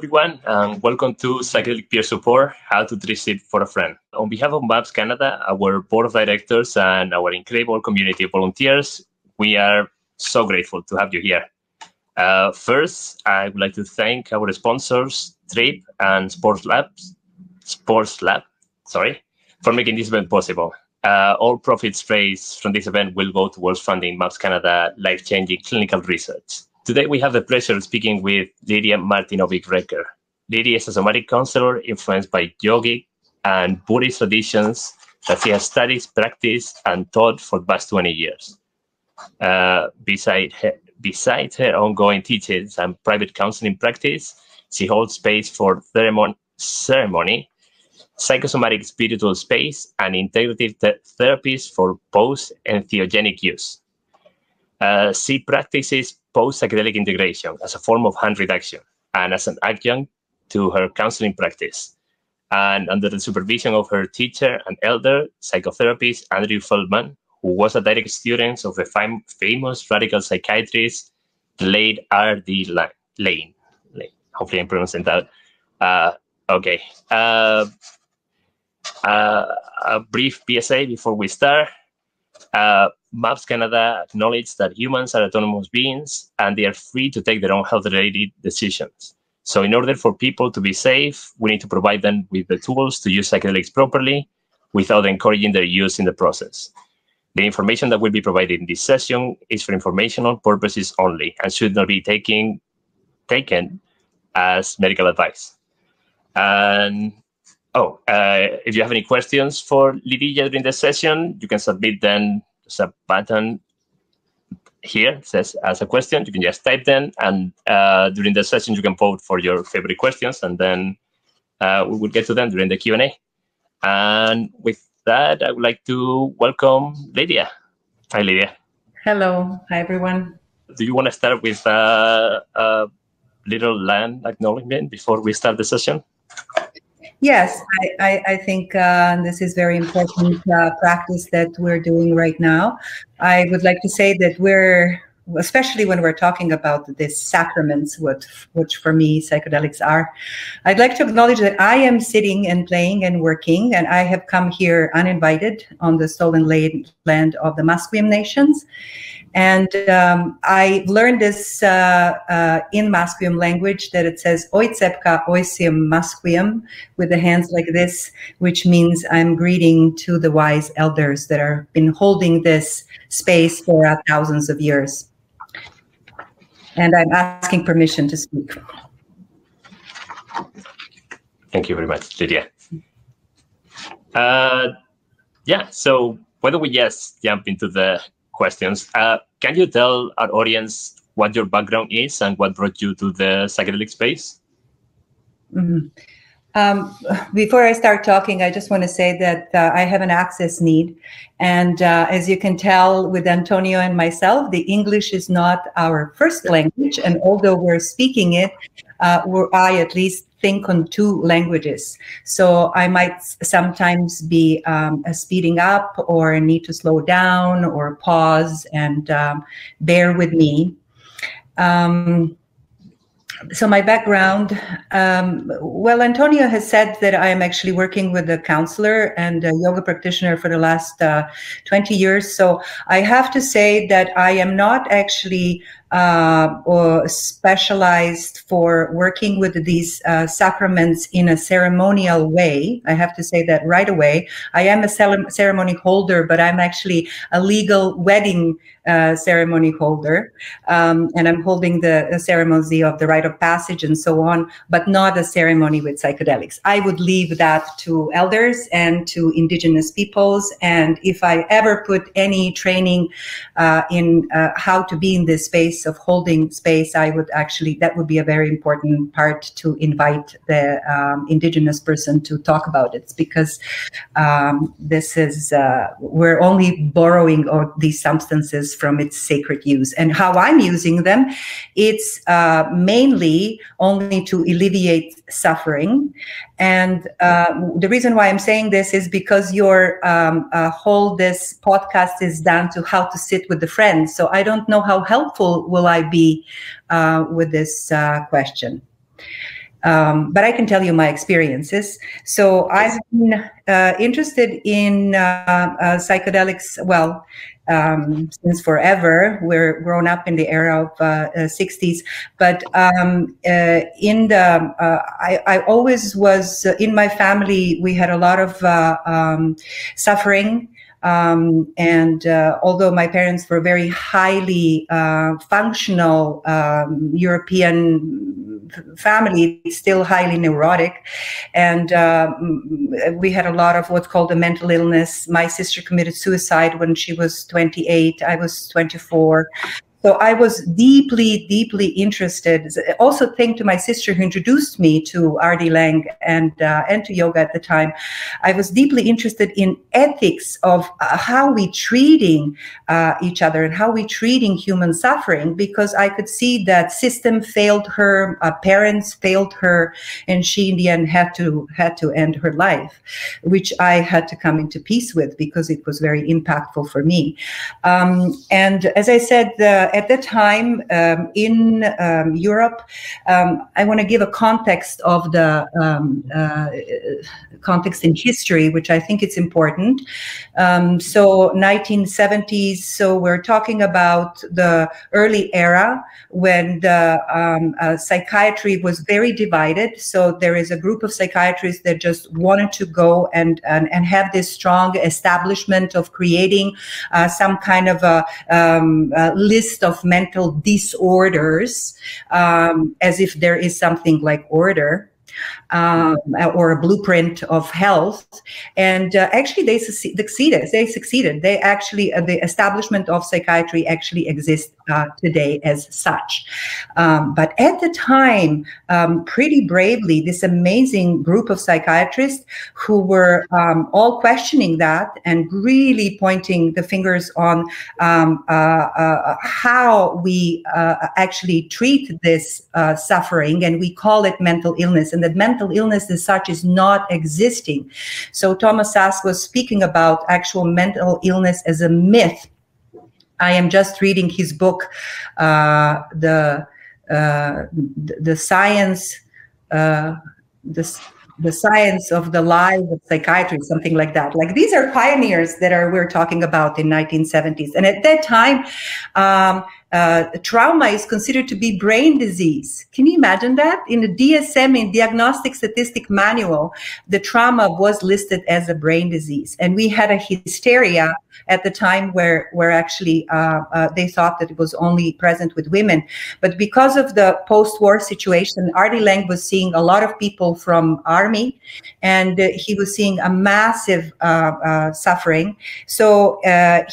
everyone, and welcome to Psychedelic Peer Support, How to Treat It for a Friend. On behalf of MAPS Canada, our board of directors, and our incredible community of volunteers, we are so grateful to have you here. First, I would like to thank our sponsors, TRIP and Sports Lab, for making this event possible. All profits raised from this event will go towards funding MAPS Canada life-changing clinical research. Today, we have the pleasure of speaking with Lidija Martinovic Rekert. Lidija is a somatic counselor influenced by Yogic and Buddhist traditions that she has studied, practiced, and taught for the past 20 years. Besides her ongoing teachings and private counseling practice, she holds space for ceremony, psychosomatic-spiritual space, and integrative therapies for post-entheogenic use. She practices post-psychedelic integration as a form of harm reduction and as an adjunct to her counseling practice. And under the supervision of her teacher and elder, psychotherapist Andrew Feldman, who was a direct student of the famous radical psychiatrist, late R.D. Laing. Hopefully I'm pronouncing that. Okay. A brief PSA before we start. MAPS Canada acknowledges that humans are autonomous beings and they are free to take their own health-related decisions. So in order for people to be safe, we need to provide them with the tools to use psychedelics properly without encouraging their use in the process. The information that will be provided in this session is for informational purposes only and should not be taken as medical advice. And if you have any questions for Lidija during the session, you can submit them. There's a button here that says "Ask a question." You can just type them, and during the session, you can vote for your favorite questions, and then we will get to them during the Q&A. And with that, I would like to welcome Lidija. Hi, Lidija. Hello. Hi, everyone. Do you want to start with a little land acknowledgement before we start the session? Yes, I think this is very important practice that we're doing right now. I would like to say that especially when we're talking about these sacraments, which for me psychedelics are, I'd like to acknowledge that I am sitting and playing and working, and I have come here uninvited on the stolen land of the Musqueam Nations. And I learned this in Musqueam language, that it says "Oitsepka oisium Musqueam," with the hands like this, which means I'm greeting to the wise elders that have been holding this space for thousands of years. And I'm asking permission to speak. Thank you very much, Lidija. Yeah, so why don't we just jump into the questions. Can you tell our audience what your background is and what brought you to the psychedelic space? Mm-hmm. Before I start talking, I just want to say that I have an access need. And as you can tell with Antonio and myself, the English is not our first language. And although we're speaking it, I at least think on two languages. So I might sometimes be speeding up or need to slow down or pause, and bear with me. So my background, well, Antonio has said that I am actually working with a counselor and a yoga practitioner for the last 20 years. So I have to say that I am not actually or specialized for working with these sacraments in a ceremonial way. I have to say that right away. I am a ceremony holder, but I'm actually a legal wedding ceremony holder. And I'm holding the ceremony of the rite of passage and so on, but not a ceremony with psychedelics. I would leave that to elders and to indigenous peoples. And if I ever put any training in how to be in this space of holding space, I would actually, that would be a very important part to invite the indigenous person to talk about it, because this is, we're only borrowing all these substances from its sacred use. And how I'm using them, it's mainly only to alleviate suffering. And the reason why I'm saying this is because your whole this podcast is down to how to sit with the friends. So I don't know how helpful will I be with this question. But I can tell you my experiences. So I've been interested in psychedelics, well, since forever. We're grown up in the era of 60s, but I always was in my family. We had a lot of suffering. And although my parents were very highly functional European family, still highly neurotic, and we had a lot of what's called a mental illness. My sister committed suicide when she was 28. I was 24. So I was deeply, deeply interested. Also, thanks to my sister who introduced me to R.D. Laing and to yoga at the time. I was deeply interested in ethics of how we treating each other and how we treating human suffering, because I could see that system failed her, parents failed her, and she in the end had to end her life, which I had to come into peace with because it was very impactful for me. And as I said, at that time in Europe, I want to give a context of the context in history, which I think it's important. So 1970s, so we're talking about the early era when the psychiatry was very divided. So there is a group of psychiatrists that just wanted to go and have this strong establishment of creating some kind of a list of mental disorders, as if there is something like order. Or a blueprint of health, and actually they succeeded. They actually, the establishment of psychiatry actually exists today as such. But at the time, pretty bravely, this amazing group of psychiatrists who were all questioning that and really pointing the fingers on how we actually treat this suffering, and we call it mental illness, and that mental illness as such is not existing. So Thomas Sass was speaking about actual mental illness as a myth. I am just reading his book, the science, the science of the lies of psychiatry, something like that. Like, these are pioneers that we're talking about in 1970s. And at that time, trauma is considered to be brain disease. Can you imagine that? In the DSM, in Diagnostic Statistic Manual, the trauma was listed as a brain disease. And we had a hysteria at the time where actually they thought that it was only present with women. But because of the post-war situation, R.D. Laing was seeing a lot of people from army, and he was seeing a massive suffering. So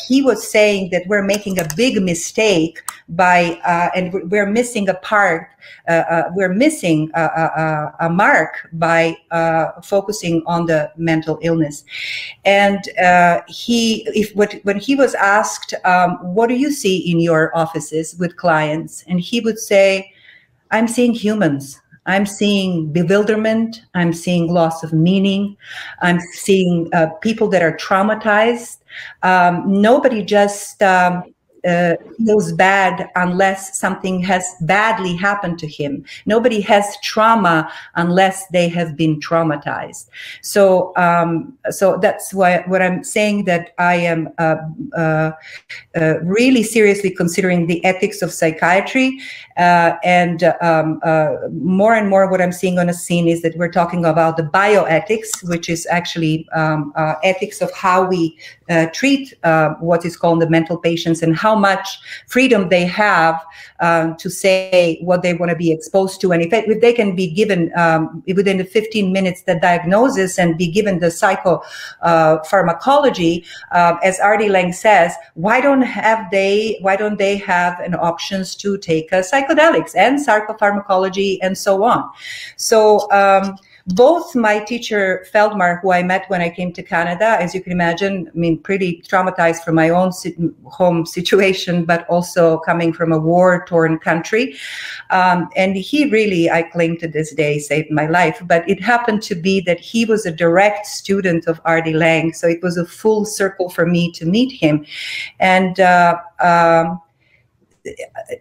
he was saying that we're making a big mistake by, and we're missing a part, we're missing a mark by focusing on the mental illness. And when he was asked, what do you see in your offices with clients? And he would say, I'm seeing humans. I'm seeing bewilderment. I'm seeing loss of meaning. I'm seeing people that are traumatized. Nobody just feels bad unless something has badly happened to him. Nobody has trauma unless they have been traumatized. So, so that's why what I'm saying, that I am really seriously considering the ethics of psychiatry, and more and more what I'm seeing on a scene is that we're talking about the bioethics, which is actually ethics of how we treat what is called the mental patients, and how much freedom they have to say what they want to be exposed to. And if they can be given within the 15 minutes the diagnosis and be given the psychopharmacology, as R.D. Laing says, why don't they have an options to take psychedelics and psychopharmacology and so on? So both my teacher, Feldmar, who I met when I came to Canada, as you can imagine, I mean, pretty traumatized from my own home situation, but also coming from a war-torn country. And he really, I claim to this day, saved my life. But it happened to be that he was a direct student of R.D. Laing, so it was a full circle for me to meet him. And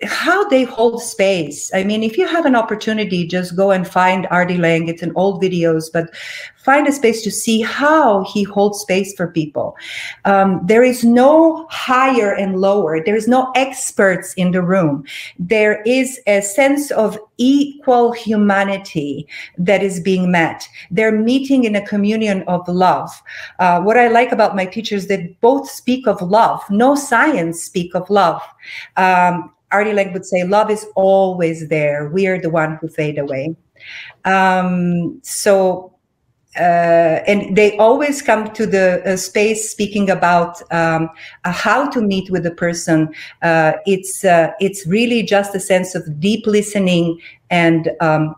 how they hold space. I mean, if you have an opportunity, just go and find R.D. Laing. It's in old videos, but find a space to see how he holds space for people. There is no higher and lower. There is no experts in the room. There is a sense of equal humanity that is being met. They're meeting in a communion of love. What I like about my teachers, they both speak of love. No science speak of love. R.D. Laing would say, love is always there. We are the one who fade away. And they always come to the space speaking about how to meet with the person. It's really just a sense of deep listening and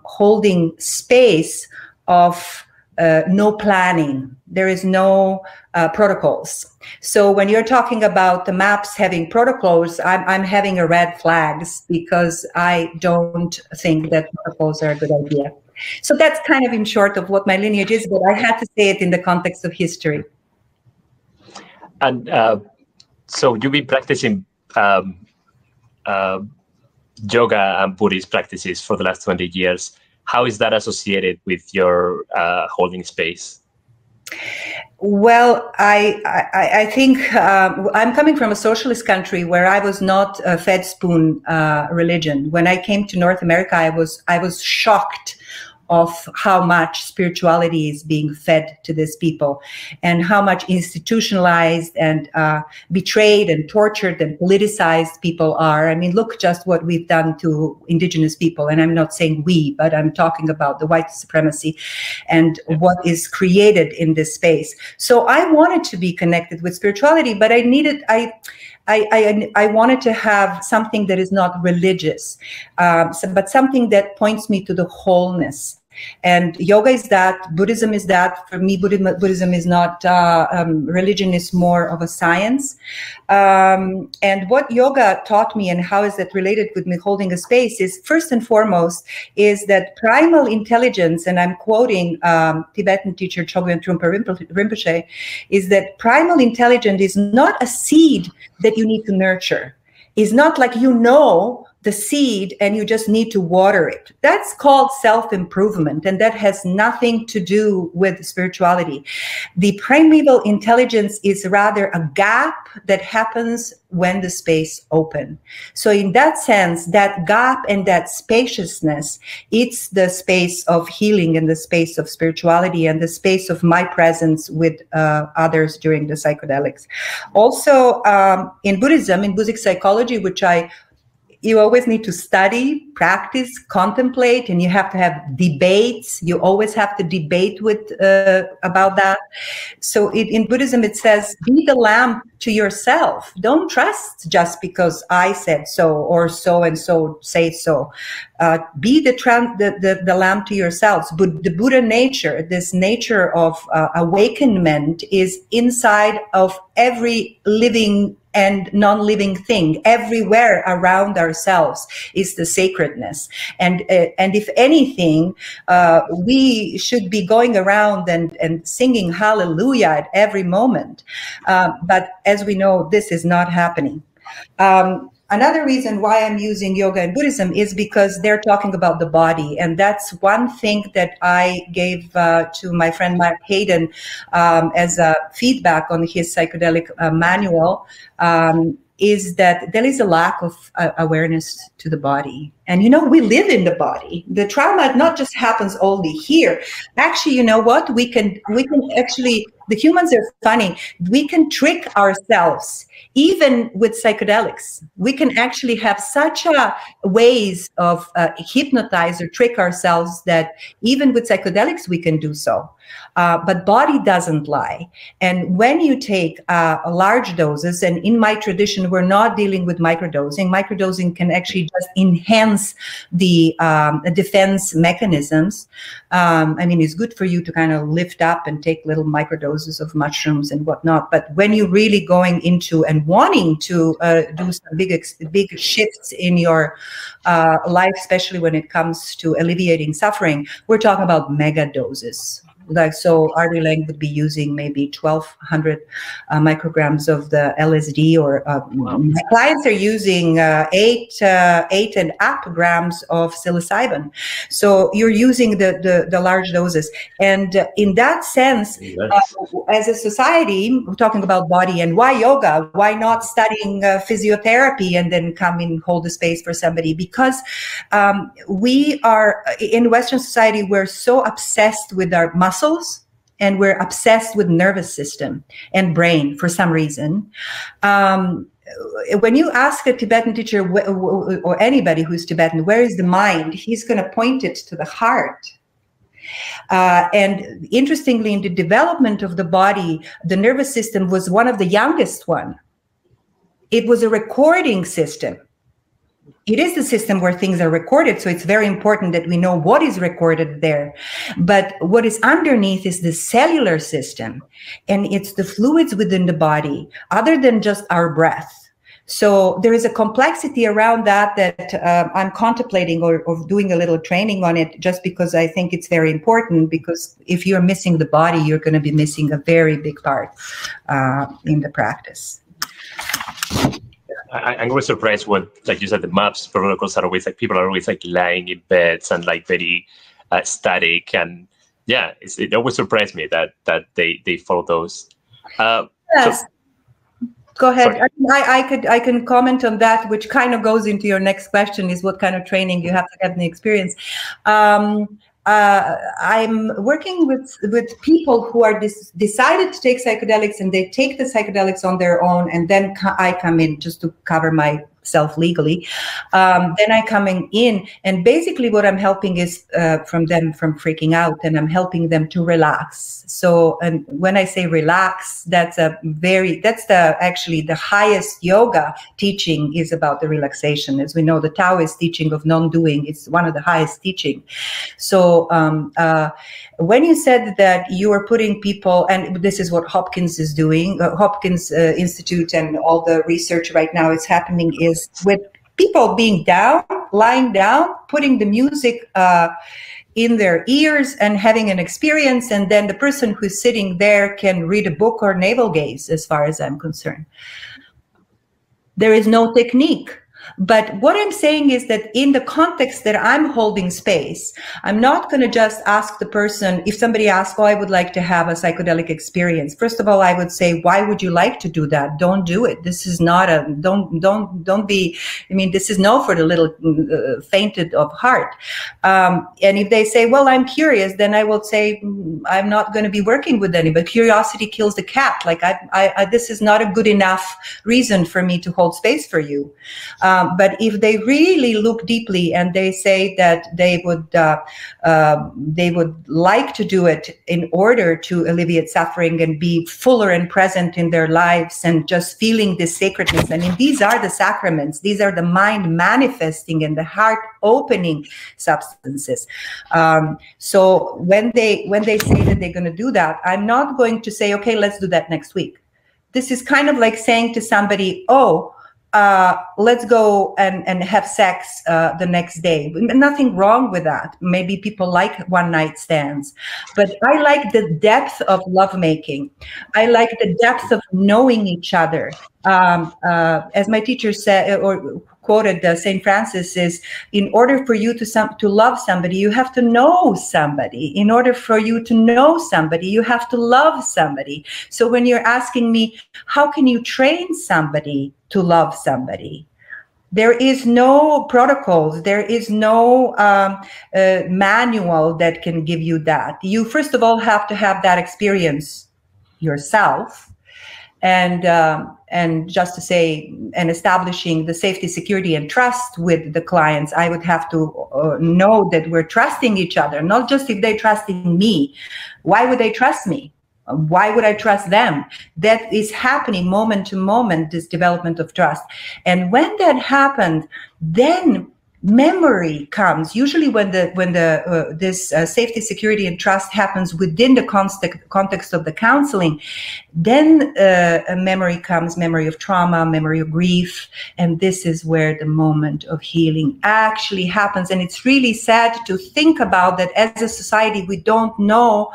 holding space of no planning. There is no protocols. So when you're talking about the maps having protocols, I'm having a red flags, because I don't think that protocols are a good idea. So that's kind of in short of what my lineage is, but I had to say it in the context of history. And so you've been practicing yoga and Buddhist practices for the last 20 years. How is that associated with your holding space? Well, I think I'm coming from a socialist country where I was not a fed spoon religion. When I came to North America, I was shocked of how much spirituality is being fed to these people, and how much institutionalized and betrayed and tortured and politicized people are. I mean, look just what we've done to indigenous people. And I'm not saying we, but I'm talking about the white supremacy and what is created in this space. So I wanted to be connected with spirituality, but I wanted to have something that is not religious, but something that points me to the wholeness. And yoga is that, Buddhism is that. For me, Buddhism is not, religion is more of a science. And what yoga taught me, and how is that related with me holding a space, is first and foremost is that primal intelligence, and I'm quoting Tibetan teacher Chogyam Trungpa Rinpoche, is that primal intelligence is not a seed that you need to nurture. It's not like the seed and you just need to water it. That's called self-improvement, and that has nothing to do with spirituality. The primeval intelligence is rather a gap that happens when the space opens. So in that sense, that gap and that spaciousness, it's the space of healing and the space of spirituality and the space of my presence with others during the psychedelics. Also, in Buddhism, in Buddhist psychology, which you always need to study, practice, contemplate, and you have to have debates. You always have to debate about that. So in Buddhism, it says, be the lamp to yourself. Don't trust just because I said so or so and so say so. Be the lamp to yourselves. But the Buddha nature, this nature of awakenment, is inside of every living and non-living thing. Everywhere around ourselves is the sacredness. And if anything, we should be going around and singing hallelujah at every moment. But as we know, this is not happening. Another reason why I'm using yoga and Buddhism is because they're talking about the body. And that's one thing that I gave to my friend Mark Hayden as a feedback on his psychedelic manual, is that there is a lack of awareness to the body. And, we live in the body. The trauma not just happens only here. Actually, you know what? We can actually, the humans are funny. We can trick ourselves. Even with psychedelics, we can actually have such ways of hypnotize or trick ourselves that even with psychedelics, we can do so. But body doesn't lie. And when you take large doses, and in my tradition, we're not dealing with microdosing. Microdosing can actually just enhance the defense mechanisms. I mean, it's good for you to kind of lift up and take little microdoses of mushrooms and whatnot. But when you're really going into and wanting to do some big shifts in your life, especially when it comes to alleviating suffering, we're talking about mega doses. Like, so Artie Laing would be using maybe 1,200 micrograms of the LSD, or my clients are using 8 and up grams of psilocybin. So you're using the large doses. And in that sense, as a society, we're talking about body, and why yoga? Why not studying physiotherapy and then come and hold the space for somebody? Because we are, in Western society, we're so obsessed with our muscles, and we're obsessed with nervous system and brain for some reason. When you ask a Tibetan teacher or anybody who's Tibetan, where is the mind? He's going to point it to the heart. And interestingly, in the development of the body, the nervous system was one of the youngest one. It was a recording system. It is the system where things are recorded, so it's very important that we know what is recorded there. But what is underneath is the cellular system, and it's the fluids within the body, other than just our breath. So there is a complexity around that I'm contemplating or doing a little training on it, just because I think it's very important, because if you're missing the body, you're going to be missing a very big part in the practice. I'm always surprised when, like you said, the MAPS protocols are always like, people are always like lying in beds and like very static, and yeah, it always surprised me that they follow those. Yes. So, go ahead. I can comment on that, which kind of goes into your next question, is what kind of training you have to get in the experience. I'm working with people who are decided to take psychedelics, and they take the psychedelics on their own, and then I come in just to cover myself legally. Then I come in, and basically what I'm helping is from freaking out, and I'm helping them to relax. So, and when I say relax, that's actually the highest yoga teaching is about the relaxation. As we know, the Taoist teaching of non-doing is one of the highest teaching. So when you said that you are putting people, and this is what Hopkins is doing, Hopkins Institute, and all the research right now is happening is with people being down, lying down, putting the music in their ears and having an experience, and then the person who's sitting there can read a book or navel gaze, as far as I'm concerned. There is no technique. But what I'm saying is that in the context that I'm holding space, I'm not going to just ask the person, if somebody asks, oh, I would like to have a psychedelic experience. First of all, I would say, why would you like to do that? Don't do it. This is not don't be, I mean, this is no for the little fainted of heart. And if they say, well, I'm curious, then I will say, I'm not going to be working with anybody. Curiosity kills the cat. Like this is not a good enough reason for me to hold space for you. But if they really look deeply and they say that they would like to do it in order to alleviate suffering and be fuller and present in their lives and just feeling this sacredness. I mean, these are the sacraments. These are the mind manifesting and the heart opening substances. So when they say that they're going to do that, I'm not going to say, okay, let's do that next week. This is kind of like saying to somebody, oh, let's go and have sex the next day. Nothing wrong with that. Maybe people like one night stands, but I like the depth of lovemaking. I like the depth of knowing each other. As my teacher said, or quoted St. Francis, is in order for you to love somebody, you have to know somebody. In order for you to know somebody, you have to love somebody. So when you're asking me, how can you train somebody to love somebody? There is no protocols. There is no manual that can give you that. You first of all have to have that experience yourself. And just to say, and establishing the safety, security, and trust with the clients, I would have to know that we're trusting each other, not just if they're trusting me. Why would they trust me? Why would I trust them? That is happening moment to moment, this development of trust. And when that happened, then memory comes usually when this safety, security, and trust happens within the context of the counseling. Then a memory comes, memory of trauma, memory of grief, and this is where the moment of healing actually happens. And it's really sad to think about that as a society we don't know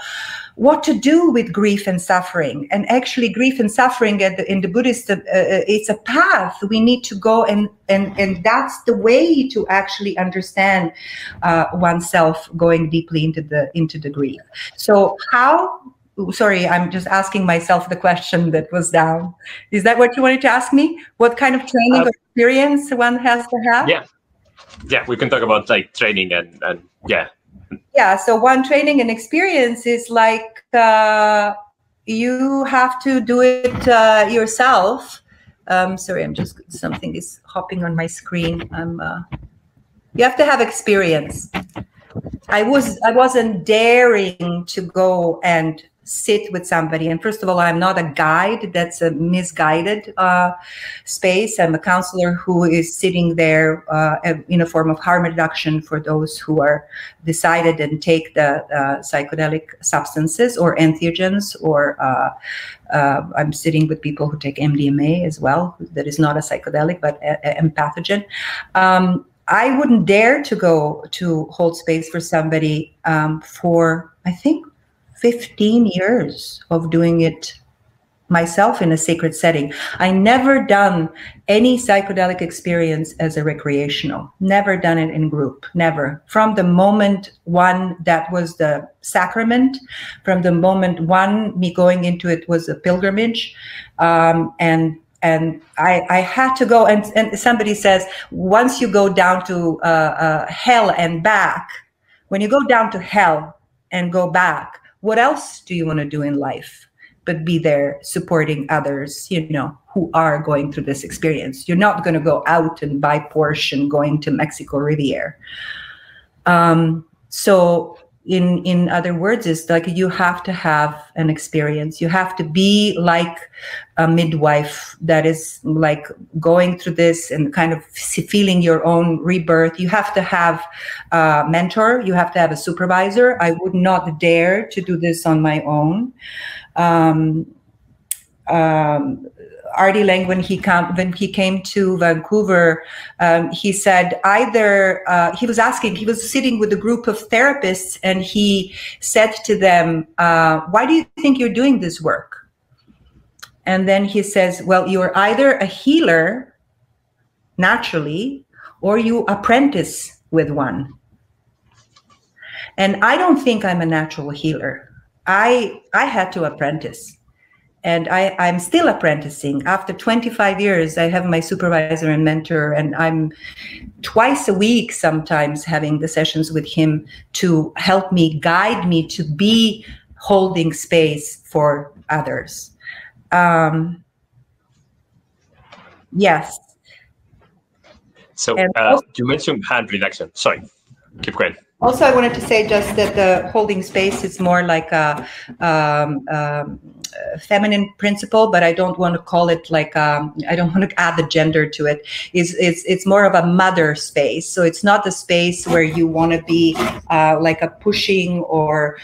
what to do with grief and suffering. And actually grief and suffering in the Buddhist, it's a path we need to go, and that's the way to actually understand oneself, going deeply into the grief. So how, sorry, I'm just asking myself the question that was down. Is that what you wanted to ask me? What kind of training or experience one has to have? Yeah, we can talk about like training and yeah. Yeah, so one training and experience is like you have to do it yourself. Sorry, I'm just, something is hopping on my screen. You have to have experience. I wasn't daring to go and sit with somebody. And first of all, I'm not a guide. That's a misguided space. I'm a counselor who is sitting there in a form of harm reduction for those who are decided and take the psychedelic substances or entheogens, or I'm sitting with people who take MDMA as well. That is not a psychedelic, but a pathogen. I wouldn't dare to go to hold space for somebody for, I think, 15 years of doing it myself in a sacred setting. I never done any psychedelic experience as a recreational, never done it in group, never. From the moment one, that was the sacrament. From the moment one, me going into it was a pilgrimage. And I had to go, and somebody says, once you go down to hell and back, when you go down to hell and go back, what else do you want to do in life but be there supporting others, you know, who are going through this experience? You're not going to go out and buy Porsche and going to Mexico Riviera. So in other words, it's like you have to have an experience. You have to be like a midwife that is like going through this and kind of feeling your own rebirth. You have to have a mentor. You have to have a supervisor. I would not dare to do this on my own. Artie Laing, when he came to Vancouver, he said either he was sitting with a group of therapists, and he said to them, "Why do you think you're doing this work?" And then he says, "Well, you're either a healer naturally, or you apprentice with one." And I don't think I'm a natural healer. I had to apprentice. And I'm still apprenticing. After 25 years, I have my supervisor and mentor, and I'm twice a week sometimes having the sessions with him to help me, guide me to be holding space for others. Yes. So you mentioned harm reduction. Sorry, keep going. Also, I wanted to say just that the holding space is more like a feminine principle, but I don't want to call it like I don't want to add the gender to it. It's more of a mother space. So it's not the space where you want to be like a pushing or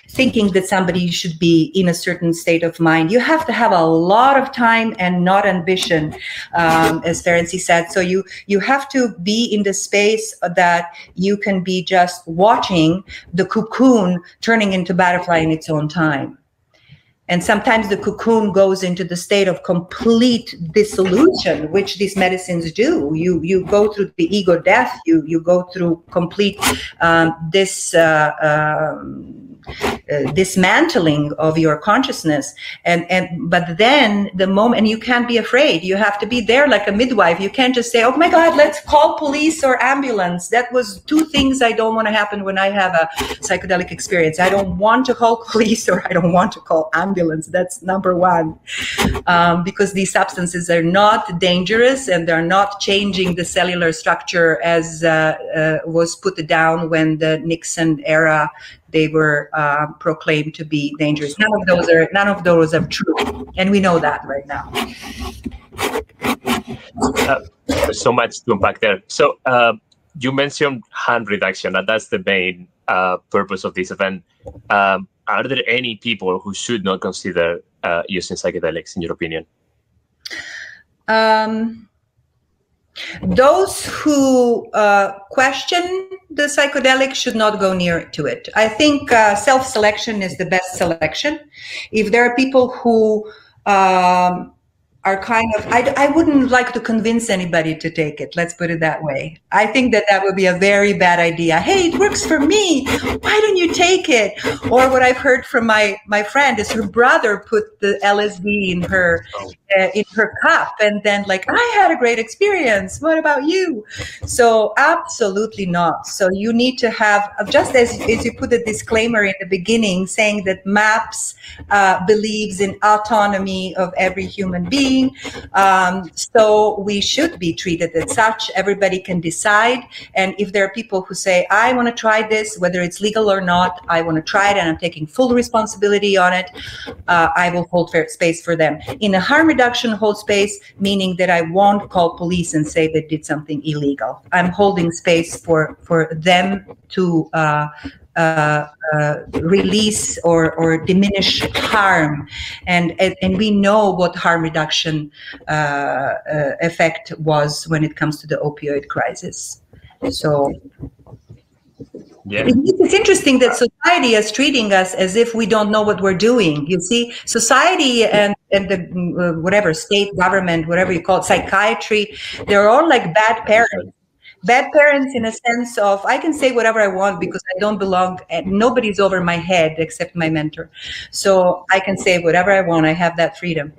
thinking that somebody should be in a certain state of mind. You have to have a lot of time and not ambition, as Ferenczi said. So you have to be in the space that you can be just watching the cocoon turning into butterfly in its own time. And sometimes the cocoon goes into the state of complete dissolution, which these medicines do. You go through the ego death. You go through complete dismantling of your consciousness. But then the moment, and you can't be afraid. You have to be there like a midwife. You can't just say, "Oh my God, let's call police or ambulance." That was two things I don't want to happen when I have a psychedelic experience. I don't want to call police, or I don't want to call ambulance. That's number one, because these substances are not dangerous, and they're not changing the cellular structure as was put down when the Nixon era. They were proclaimed to be dangerous. None of those are true, and we know that right now. There's so much to unpack there. So you mentioned harm reduction, and that's the main purpose of this event. Are there any people who should not consider using psychedelics, in your opinion? Those who question the psychedelic should not go near to it. I think self-selection is the best selection. If there are people who are kind of, I wouldn't like to convince anybody to take it. Let's put it that way. I think that that would be a very bad idea. Hey, it works for me. Why don't you take it? Or what I've heard from my friend is her brother put the LSD in her cup, and then like, I had a great experience. What about you? So absolutely not. So you need to have, just as you put a disclaimer in the beginning saying that MAPS believes in autonomy of every human being. So we should be treated as such. Everybody can decide. And if there are people who say, I want to try this, whether it's legal or not, I want to try it and I'm taking full responsibility on it, I will hold fair space for them. In a harm reduction, hold space, meaning that I won't call police and say they did something illegal. I'm holding space for them to release or diminish harm, and we know what harm reduction effect was when it comes to the opioid crisis. So yeah, it's interesting that society is treating us as if we don't know what we're doing. You see, society and the whatever state government, whatever you call it, psychiatry, they're all like bad parents. Bad parents in a sense of, I can say whatever I want because I don't belong, and nobody's over my head except my mentor. So I can say whatever I want, I have that freedom.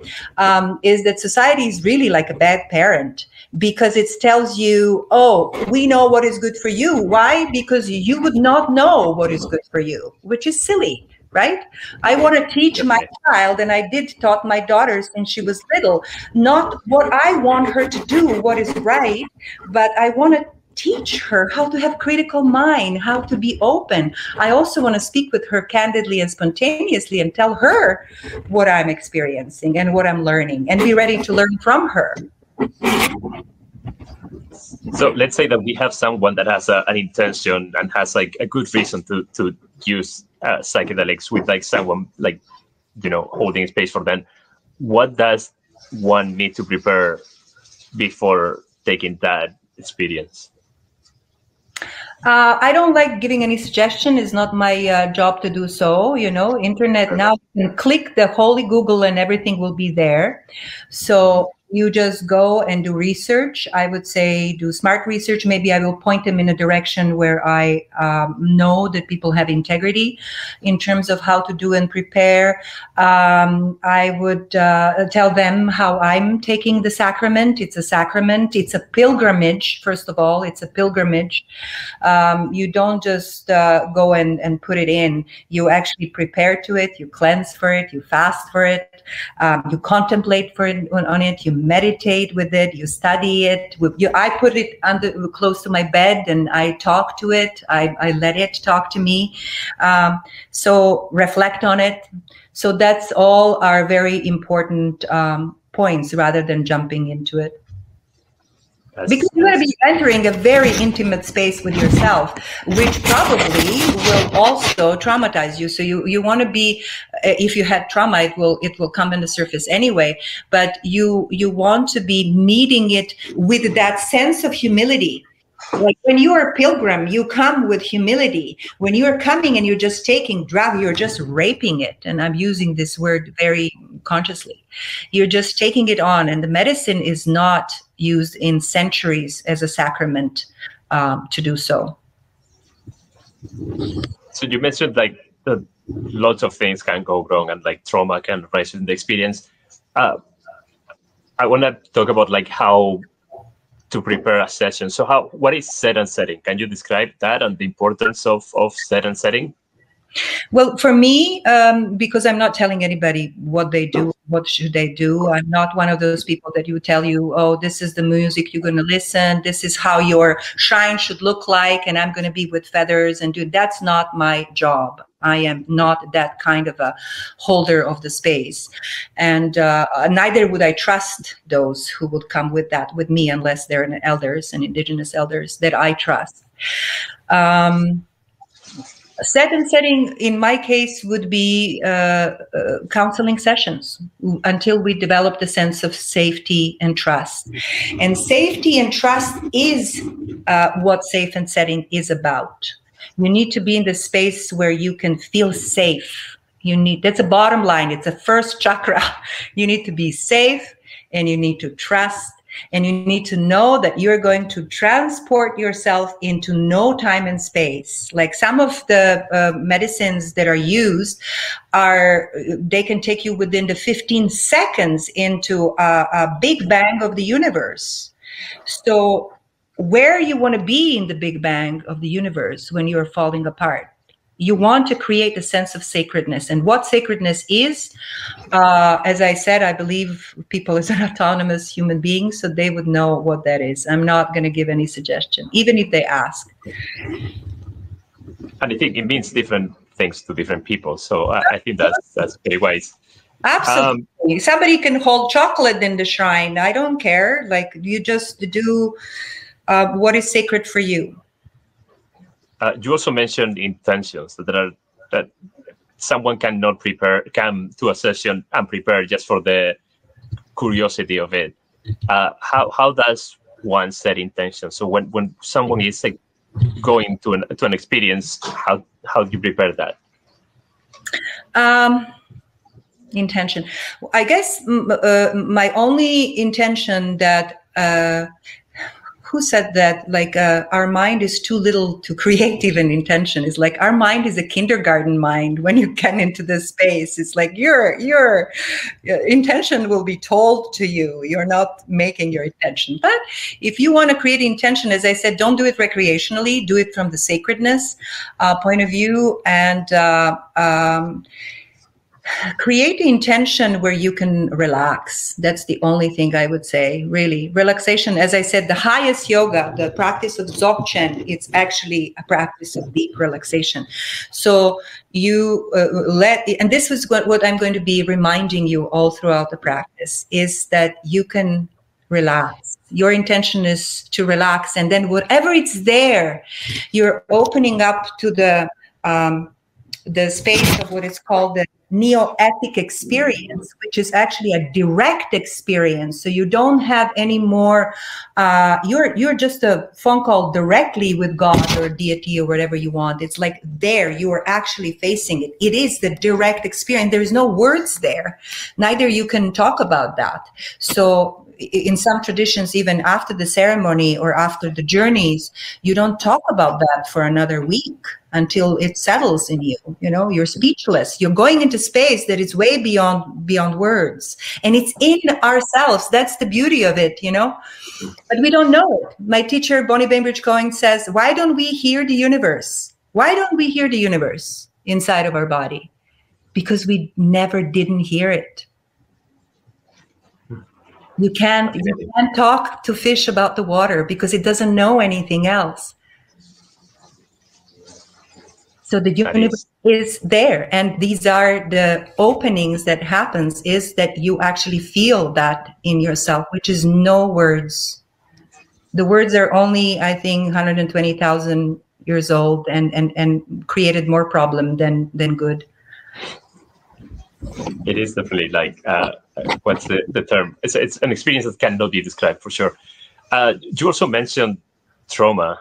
Is that society is really like a bad parent because it tells you, oh, we know what is good for you. Why? Because you would not know what is good for you, which is silly. Right? I want to teach my child, and I did taught my daughter since she was little, not what I want her to do, what is right, but I want to teach her how to have critical mind, how to be open. I also want to speak with her candidly and spontaneously and tell her what I'm experiencing and what I'm learning and be ready to learn from her. So let's say that we have someone that has an intention and has like a good reason to use psychedelics with like someone like, you know, holding space for them. What does one need to prepare before taking that experience? I don't like giving any suggestion. It's not my job to do so. You know, internet now, you can click the holy Google and everything will be there. So you just go and do research. I would say do smart research. Maybe I will point them in a direction where I know that people have integrity in terms of how to do and prepare. I would tell them how I'm taking the sacrament. It's a sacrament. It's a pilgrimage. First of all, it's a pilgrimage. You don't just go and put it in. You actually prepare to it. You cleanse for it. You fast for it. You contemplate on it. You meditate with it. You study it. I put it close to my bed and I talk to it. I let it talk to me. So reflect on it. So that's all are very important points rather than jumping into it. Because you're going to be entering a very intimate space with yourself, which probably will also traumatize you. So you want to be, if you had trauma, it will come on the surface anyway. But you want to be meeting it with that sense of humility. Like when you are a pilgrim, you come with humility. When you are coming and you're just taking drug, you're just raping it. And I'm using this word very consciously. You're just taking it on. And the medicine is not used in centuries as a sacrament to do so. So you mentioned like lots of things can go wrong and like trauma can rise in the experience. I want to talk about like how to prepare a session. So what is set and setting? Can you describe that and the importance of set and setting? Well, for me, because I'm not telling anybody what they do, what should they do. I'm not one of those people that you tell you, oh, this is the music you're going to listen. This is how your shrine should look like. And I'm going to be with feathers and do. That's not my job. I am not that kind of a holder of the space. And neither would I trust those who would come with that with me, unless they're elders and indigenous elders that I trust. Set and setting in my case would be counseling sessions until we develop the sense of safety and trust. And safety and trust is what safe and setting is about. You need to be in the space where you can feel safe. That's a bottom line. It's a first chakra. You need to be safe, and you need to trust. And you need to know that you're going to transport yourself into no time and space. Like some of the medicines that are used they can take you within the 15 seconds into a big bang of the universe. So where you want to be in the big bang of the universe when you're falling apart, you want to create a sense of sacredness. And what sacredness is, as I said, I believe people is an autonomous human being, so they would know what that is. I'm not going to give any suggestion, even if they ask. And I think it means different things to different people. So I think that's very wise. Absolutely. Somebody can hold chocolate in the shrine. I don't care. Like, you just do what is sacred for you. You also mentioned intentions that someone cannot come to a session unprepared just for the curiosity of it. How does one set intentions? So when someone is like going to an experience, how do you prepare that? Intention. I guess my only intention that. Who said that? Like our mind is too little to create even intention. It's like our mind is a kindergarten mind. When you get into this space, it's like your intention will be told to you. You're not making your intention. But if you want to create intention, as I said, don't do it recreationally. Do it from the sacredness point of view, and create the intention where you can relax. That's the only thing I would say, really. Relaxation, as I said, the highest yoga, the practice of Dzogchen, it's actually a practice of deep relaxation. So you and this is what I'm going to be reminding you all throughout the practice, is that you can relax. Your intention is to relax, and then whatever it's there, you're opening up to the space of what is called the neo-ethic experience, which is actually a direct experience. So you don't have any more, you're just a phone call directly with God or deity or whatever you want. It's like there, you are actually facing it. It is the direct experience. There is no words there. Neither you can talk about that. So in some traditions, even after the ceremony or after the journeys, you don't talk about that for another week until it settles in you. You know, you're speechless. You're going into space that is way beyond words, and it's in ourselves. That's the beauty of it, you know. But we don't know it. My teacher, Bonnie Bainbridge-Cohen, says, "Why don't we hear the universe? Why don't we hear the universe inside of our body? Because we never didn't hear it." You can't talk to fish about the water because it doesn't know anything else. So the universe is there, and these are the openings that happens, is that you actually feel that in yourself, which is no words. The words are only, I think, 120,000 years old and created more problem than good. It is definitely like, what's the term? It's an experience that cannot be described for sure. You also mentioned trauma.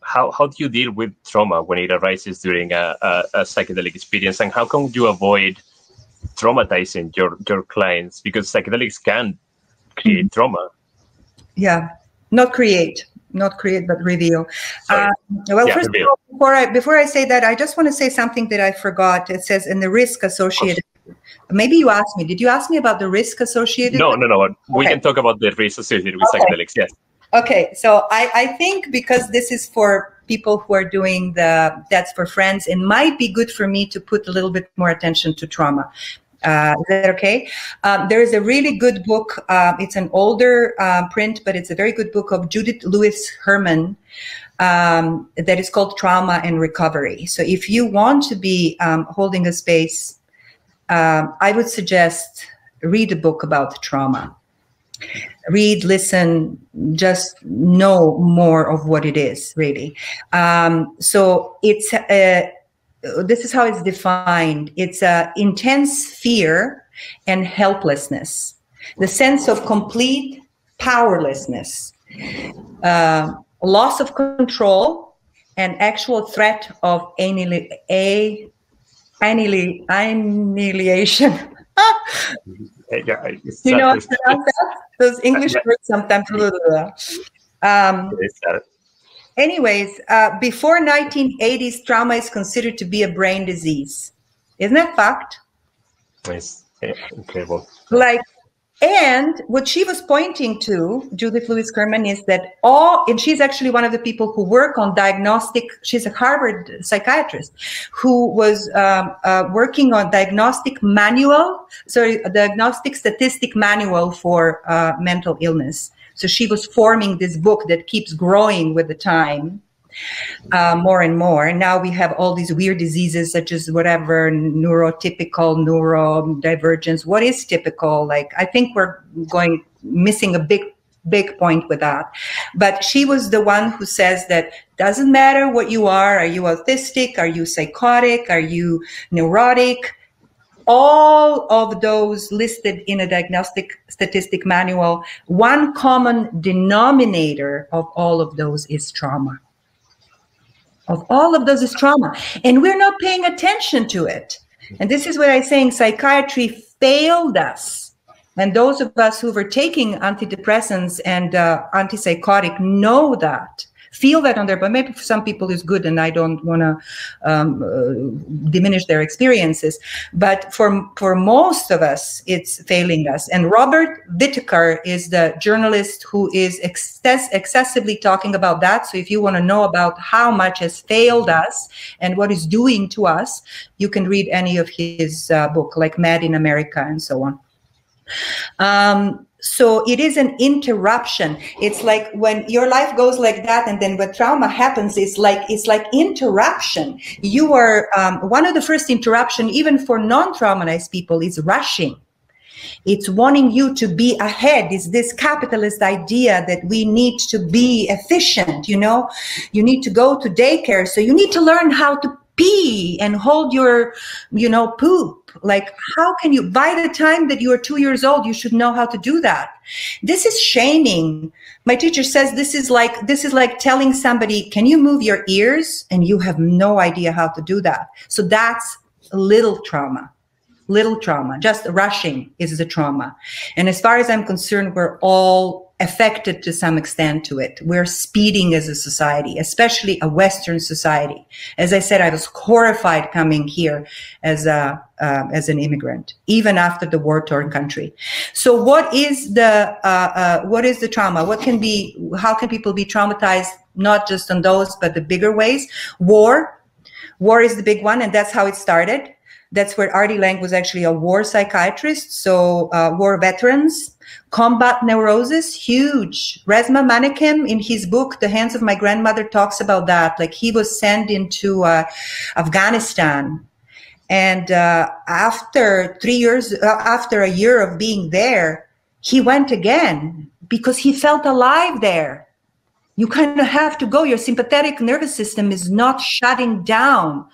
How do you deal with trauma when it arises during a psychedelic experience, and how can you avoid traumatizing your clients? Because psychedelics can create trauma. Yeah, not create, but reveal. Well, yeah, first reveal. of all, before I say that, I just want to say something that I forgot. It says, in the risk associated. Maybe you asked me. Did you ask me about the risk associated? No. Okay. We can talk about the risk associated with psychedelics. Yes. Okay, so I think because this is for people who are doing that's for friends, it might be good for me to put a little bit more attention to trauma. Is that okay? There is a really good book. It's an older print, but it's a very good book of Judith Lewis Herman that is called Trauma and Recovery. So if you want to be holding a space, I would suggest read a book about trauma. Read, listen, just know more of what it is, really. So it's this is how it's defined. It's intense fear and helplessness, the sense of complete powerlessness, loss of control, and actual threat of annihilation. You know, those English words sometimes. Anyways, before 1980s, trauma is considered to be a brain disease. Isn't that fact? It's incredible. Like, and what she was pointing to, Judith Lewis Herman, is that and she's actually one of the people who work on diagnostic, she's a Harvard psychiatrist who was working on diagnostic statistic manual for mental illness. So she was forming this book that keeps growing with the time, more and more. And now we have all these weird diseases such as whatever, neurotypical, neurodivergence. What is typical? Like, I think we're missing a big point with that. But she was the one who says that doesn't matter what you are you autistic? Are you psychotic? Are you neurotic? All of those listed in a diagnostic statistic manual, one common denominator of all of those is trauma. Of all of those is trauma. And we're not paying attention to it. And this is what I'm saying, psychiatry failed us. And those of us who were taking antidepressants and antipsychotic know that. Feel that on there, but maybe for some people it's good, and I don't want to diminish their experiences. But for most of us, it's failing us. And Robert Whittaker is the journalist who is excessively talking about that. So if you want to know about how much has failed us and what it's doing to us, you can read any of his book, like Mad in America and so on. So it is an interruption. It's like when your life goes like that, and then when trauma happens, it's like interruption. You are one of the first interruption, even for non-traumatized people, is rushing. It's wanting you to be ahead. It's this capitalist idea that we need to be efficient. You know, you need to go to daycare, so you need to learn how to pee and hold your, poop. Like, how can you, by the time that you are 2 years old, you should know how to do that. This is shaming. My teacher says this is like telling somebody, can you move your ears? And you have no idea how to do that. So that's little trauma. Just rushing is the trauma. And as far as I'm concerned, we're all affected to some extent to it. We're speeding as a society, especially a Western society. As I said, I was horrified coming here as an immigrant, even after the war-torn country. So what is the trauma? How can people be traumatized? Not just on those, but the bigger ways. War is the big one, and that's how it started. That's where Artie Lang was actually a war psychiatrist. So war veterans, combat neurosis, huge. Resmaa Menakem, in his book, The Hands of My Grandmother, talks about that. Like, he was sent into Afghanistan. And after a year of being there, he went again because he felt alive there. You kind of have to go. Your sympathetic nervous system is not shutting down.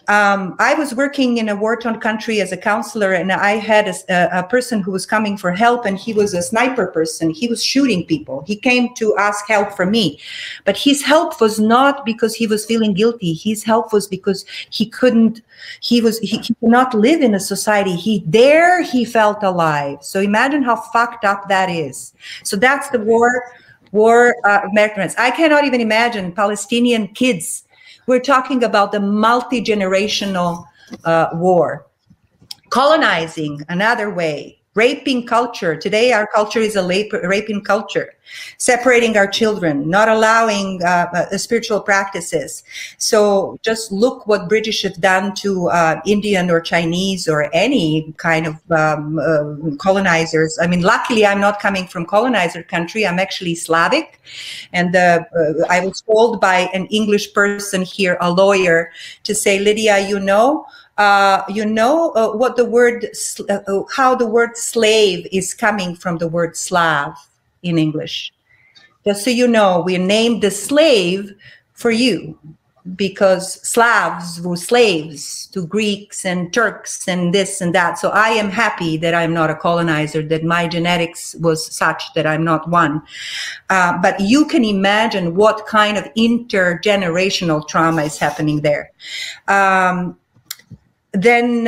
I was working in a war-torn country as a counselor, and I had a person who was coming for help, and he was a sniper person. He was shooting people. He came to ask help from me, but his help was not because he was feeling guilty. His help was because he could not live in a society. He felt alive. So imagine how fucked up that is. So that's the war veterans. I cannot even imagine Palestinian kids. We're talking about the multi-generational war. Colonizing, another way. Raping culture. Today, our culture is a raping culture. separating our children, not allowing spiritual practices. So just look what British have done to Indian or Chinese or any kind of colonizers. I mean, luckily I'm not coming from colonizer country. I'm actually Slavic. And I was told by an English person here, a lawyer, to say, Lidija, what the word, how the word slave is coming from the word Slav in English. Just so you know, we named the slave for you because Slavs were slaves to Greeks and Turks and this and that. So I am happy that I'm not a colonizer, that my genetics was such that I'm not one. But you can imagine what kind of intergenerational trauma is happening there. Then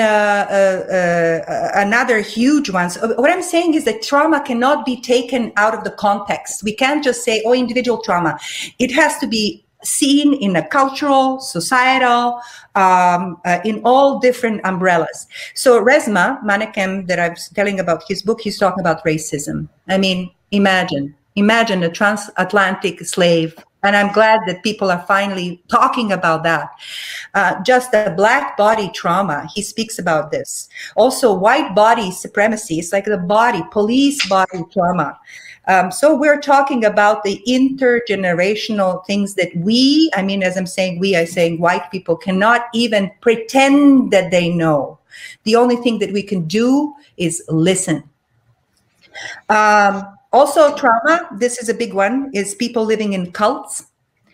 another huge one. So what I'm saying is that trauma cannot be taken out of the context. We can't just say, oh, individual trauma. It has to be seen in a cultural, societal, in all different umbrellas. So Resmaa Menakem, that I was telling about his book, he's talking about racism. I mean, imagine a transatlantic slave. And I'm glad that people are finally talking about that. Just the black body trauma, he speaks about this. Also, white body supremacy, it's like the body, police body trauma. So we're talking about the intergenerational things that we, I mean, as I'm saying we, I'm saying white people cannot even pretend that they know. The only thing that we can do is listen. Also trauma, this is a big one, is people living in cults,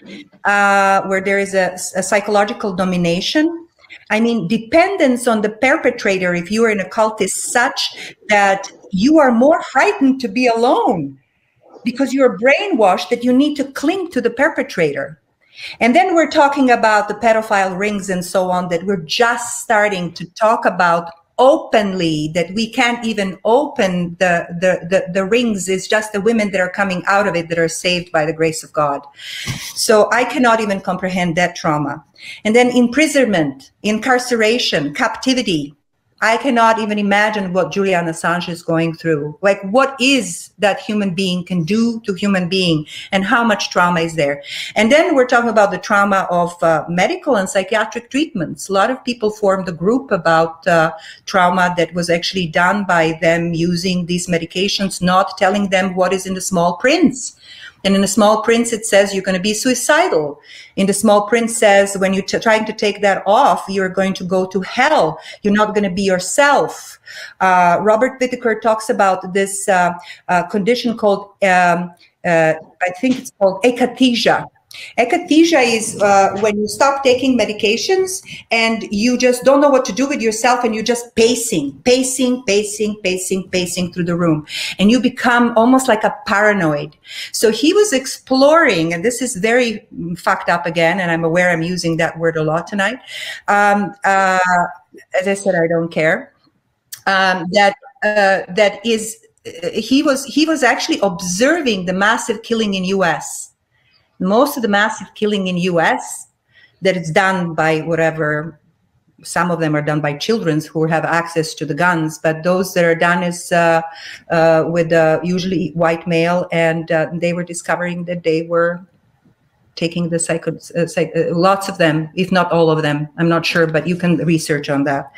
where there is a psychological domination. I mean, dependence on the perpetrator, if you are in a cult, is such that you are more frightened to be alone because you're brainwashed that you need to cling to the perpetrator. And then we're talking about the pedophile rings and so on, that we're just starting to talk about openly, that we can't even open the rings. It's just the women that are coming out of it that are saved by the grace of God. So I cannot even comprehend that trauma. And then imprisonment, incarceration, captivity. I cannot even imagine what Julian Assange is going through. Like, what is that human being can do to human being, and how much trauma is there? And then we're talking about the trauma of medical and psychiatric treatments. A lot of people formed a group about trauma that was actually done by them using these medications, not telling them what is in the small prints. And in the small print, it says you're going to be suicidal. In the small print says when you're trying to take that off, you're going to go to hell. You're not going to be yourself. Robert Whittaker talks about this condition called, I think it's called akathisia. Akathisia is when you stop taking medications and you just don't know what to do with yourself, and you're just pacing through the room, and you become almost like a paranoid. So he was exploring, and this is very fucked up again, and I'm aware I'm using that word a lot tonight. As I said, I don't care. He was actually observing the massive killing in US. Most of the massive killing in US that is done by whatever, some of them are done by children who have access to the guns, but those that are done is with usually white male, and they were discovering that they were taking the lots of them, if not all of them. I'm not sure, but you can research on that.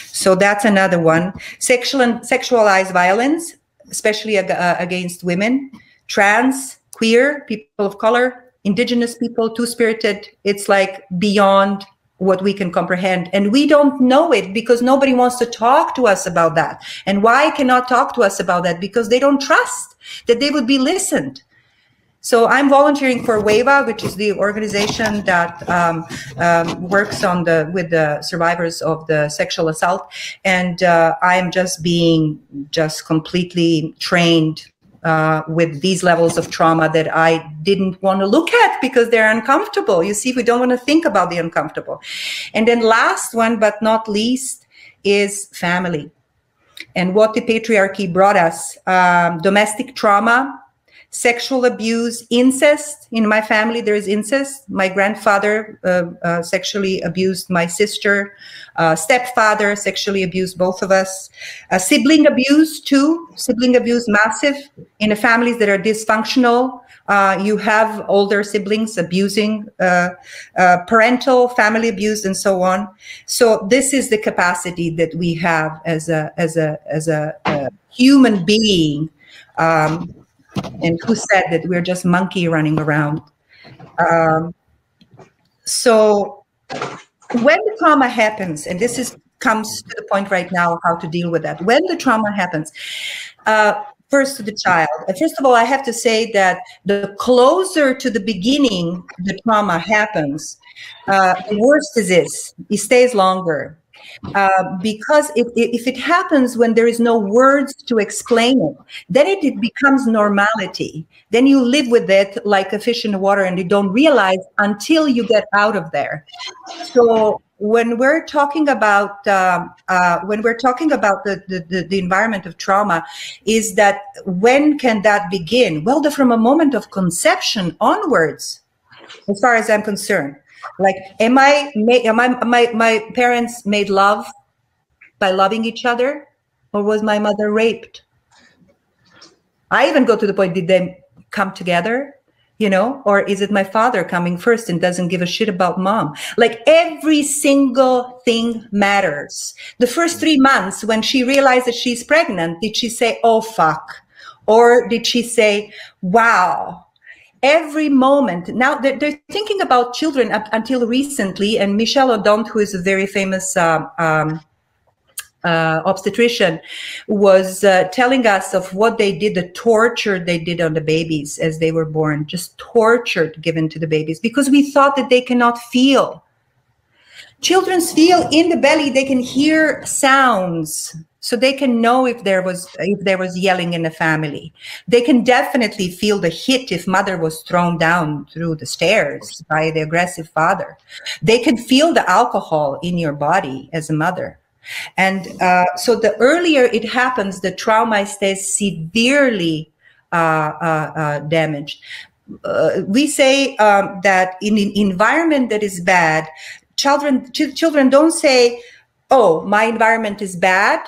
So that's another one. Sexualized violence, especially against women, trans, queer, people of color, indigenous people, two-spirited. It's like beyond what we can comprehend. And we don't know it because nobody wants to talk to us about that. And why cannot talk to us about that? Because they don't trust that they would be listened. So I'm volunteering for WAVA, which is the organization that works with the survivors of the sexual assault. And I'm just being completely trained with these levels of trauma that I didn't want to look at because they're uncomfortable. You see, we don't want to think about the uncomfortable. And then last one, but not least, is family. And what the patriarchy brought us, domestic trauma, sexual abuse, incest. In my family, there is incest. My grandfather sexually abused my sister. Stepfather sexually abused both of us. Sibling abuse too. Sibling abuse massive in the families that are dysfunctional. You have older siblings abusing, parental, family abuse, and so on. So this is the capacity that we have as a human being. And who said that we're just monkey running around? So when the trauma happens, and comes to the point right now how to deal with that. When the trauma happens, first to the child. First of all, I have to say that the closer to the beginning the trauma happens, the worse it is. It stays longer. Because if it happens when there is no words to explain it, then it becomes normality. Then you live with it like a fish in the water, and you don't realize until you get out of there. So when we're talking about the environment of trauma, is that when can that begin? Well, from a moment of conception onwards, as far as I'm concerned. Like, my parents made love by loving each other, or was my mother raped? I even go to the point, did they come together? You know, or is it my father coming first and doesn't give a shit about mom? Like, every single thing matters. The first 3 months when she realized that she's pregnant, did she say, oh, fuck? Or did she say, wow? Every moment. Now they're thinking about children up until recently, and Michel Odont, who is a very famous obstetrician, was telling us of what they did, the torture they did on the babies as they were born, just tortured given to the babies, because we thought that they cannot feel. Children feel in the belly, they can hear sounds. So they can know if there was yelling in the family. They can definitely feel the hit if mother was thrown down through the stairs by the aggressive father. They can feel the alcohol in your body as a mother. And so the earlier it happens, the trauma stays severely damaged. We say that in an environment that is bad, children don't say, oh, my environment is bad,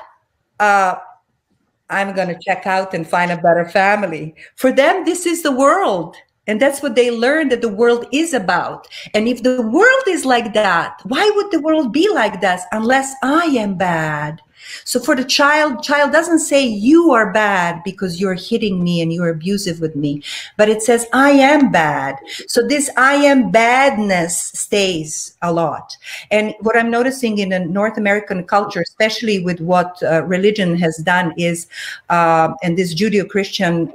I'm going to check out and find a better family. For them, this is the world. And that's what they learn that the world is about. And if the world is like that, why would the world be like that unless I am bad? So for the child doesn't say you are bad because you're hitting me and you're abusive with me, but it says I am bad. So this I am badness stays a lot. And what I'm noticing in the North American culture, especially with what religion has done is, and this Judeo-Christian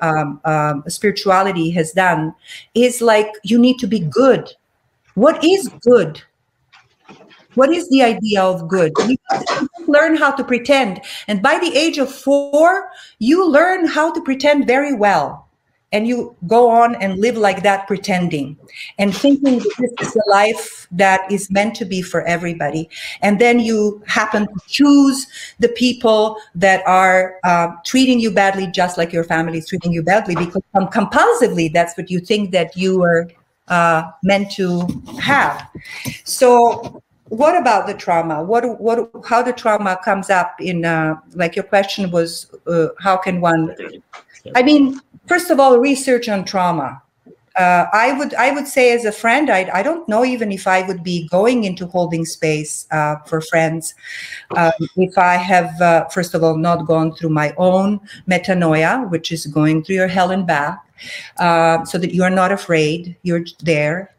spirituality has done, is like, you need to be good. What is good? What is the idea of good? You learn how to pretend. And by the age of 4, you learn how to pretend very well. And you go on and live like that, pretending and thinking that this is the life that is meant to be for everybody. And then you happen to choose the people that are treating you badly, just like your family is treating you badly, because compulsively, that's what you think that you were meant to have. So what about the trauma? How the trauma comes up in, like your question was, how can one, I mean, first of all, research on trauma. I would say as a friend, I don't know even if I would be going into holding space for friends if I have, first of all, not gone through my own metanoia, which is going through your hell and back, so that you're not afraid, you're there.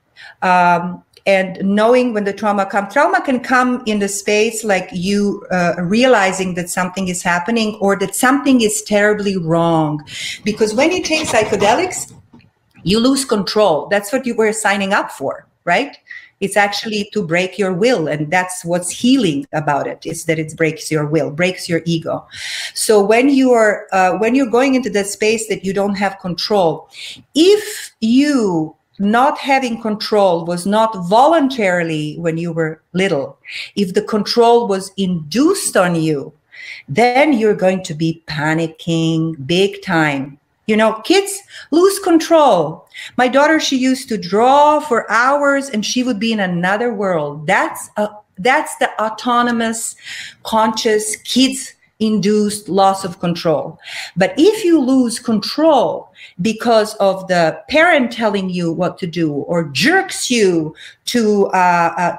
And knowing when the trauma can come in the space like you realizing that something is happening or that something is terribly wrong. Because when you take psychedelics, you lose control. That's what you were signing up for, right? It's actually to break your will. And that's what's healing about it, is that it breaks your will, breaks your ego. So when you're going into that space that you don't have control, if you not having control was not voluntarily when you were little, if the control was induced on you, then you're going to be panicking big time. You know, kids lose control. My daughter, she used to draw for hours and she would be in another world. That's the autonomous, conscious, kids-induced loss of control. But if you lose control because of the parent telling you what to do, or jerks you to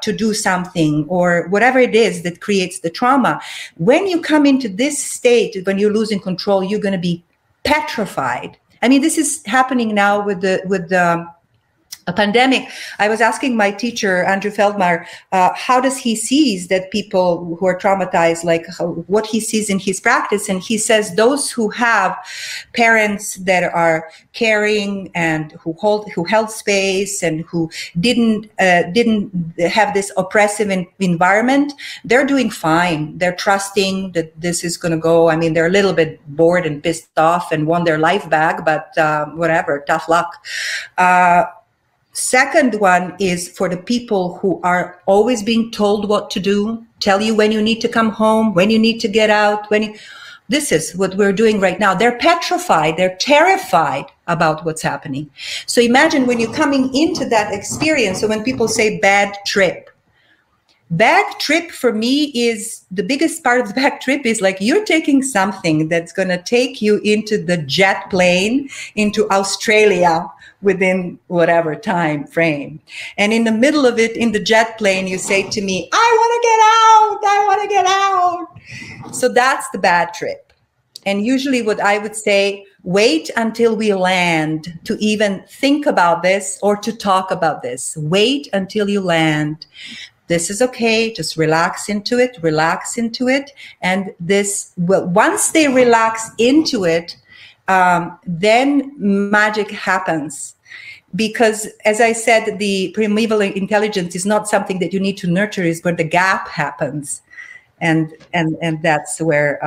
do something, or whatever it is that creates the trauma, when you come into this state, when you're losing control, you're going to be petrified. I mean, this is happening now with a pandemic. I was asking my teacher, Andrew Feldmar, how does he sees that people who are traumatized, like what he sees in his practice. And he says those who have parents that are caring and who held space and who didn't have this oppressive environment, they're doing fine. They're trusting that this is going to go. I mean, they're a little bit bored and pissed off and want their life back, but whatever, tough luck. Second one is for the people who are always being told what to do, tell you when you need to come home, when you need to get out, this is what we're doing right now. They're petrified, they're terrified about what's happening. So imagine when you're coming into that experience, so when people say bad trip for me is, the biggest part of the bad trip is like you're taking something that's going to take you into the jet plane into Australia within whatever time frame. And in the middle of it, in the jet plane, you say to me, I want to get out. So that's the bad trip. And usually what I would say, wait until we land to even think about this or to talk about this. Wait until you land. This is okay. Just relax into it. And this, well, once they relax into it, then magic happens. Because, as I said, the primeval intelligence is not something that you need to nurture, is where the gap happens, and that's where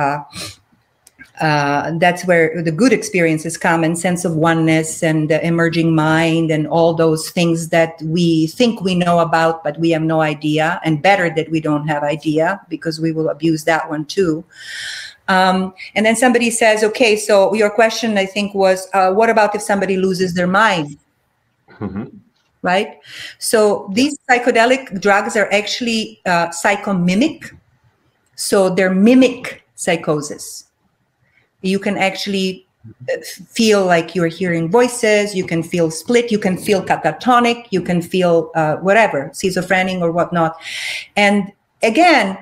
the good experiences come, and sense of oneness and the emerging mind and all those things that we think we know about, but we have no idea, and better that we don't have idea, because we will abuse that one too. And then somebody says, okay, so your question, I think, was, what about if somebody loses their mind? Mm-hmm. Right? So these psychedelic drugs are actually psychomimic. So they're mimic psychosis. You can actually feel like you're hearing voices, you can feel split, you can feel catatonic, you can feel whatever, schizophrenic or whatnot. And again,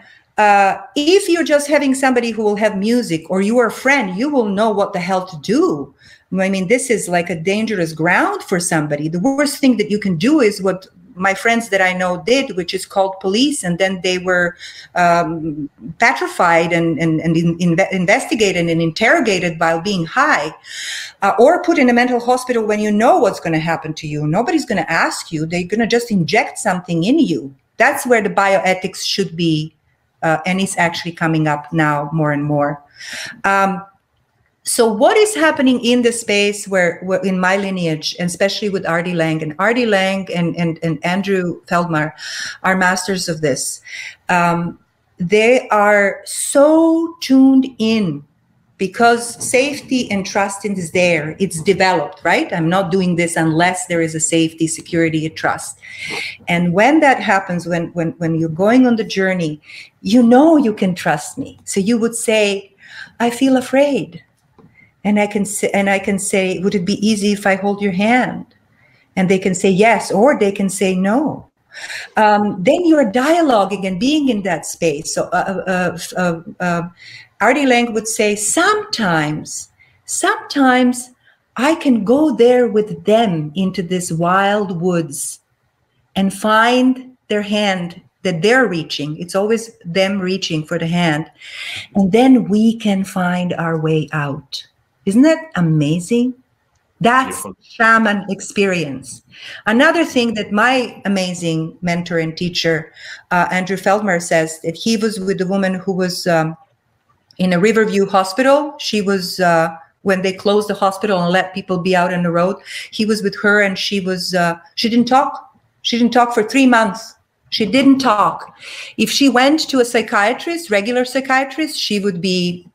if you're just having somebody who will have music, or you are a friend, you will know what the hell to do. I mean, this is like a dangerous ground for somebody. The worst thing that you can do is what my friends that I know did, which is called police, and then they were petrified and investigated and interrogated while being high, or put in a mental hospital when you know what's going to happen to you. Nobody's going to ask you. They're going to just inject something in you. That's where the bioethics should be, and it's actually coming up now more and more. So what is happening in the space where in my lineage, and especially with R.D. Laing, and R.D. Laing and Andrew Feldmar are masters of this. They are so tuned in, because safety and trust is there. It's developed, right? I'm not doing this unless there is a safety, security, and trust. And when that happens, when you're going on the journey, you know you can trust me. So you would say, I feel afraid. And I can say, would it be easy if I hold your hand? And they can say yes, or they can say no. Then you're dialoguing and being in that space. So R.D. Laing would say, sometimes I can go there with them into this wild woods and find their hand that they're reaching. It's always them reaching for the hand. And then we can find our way out. Isn't that amazing? That's shaman experience. Another thing that my amazing mentor and teacher, Andrew Feldmar, says, that he was with a woman who was in a Riverview hospital. She was, when they closed the hospital and let people be out on the road, he was with her, and she didn't talk. She didn't talk for 3 months. She didn't talk. If she went to a psychiatrist, regular psychiatrist, she would be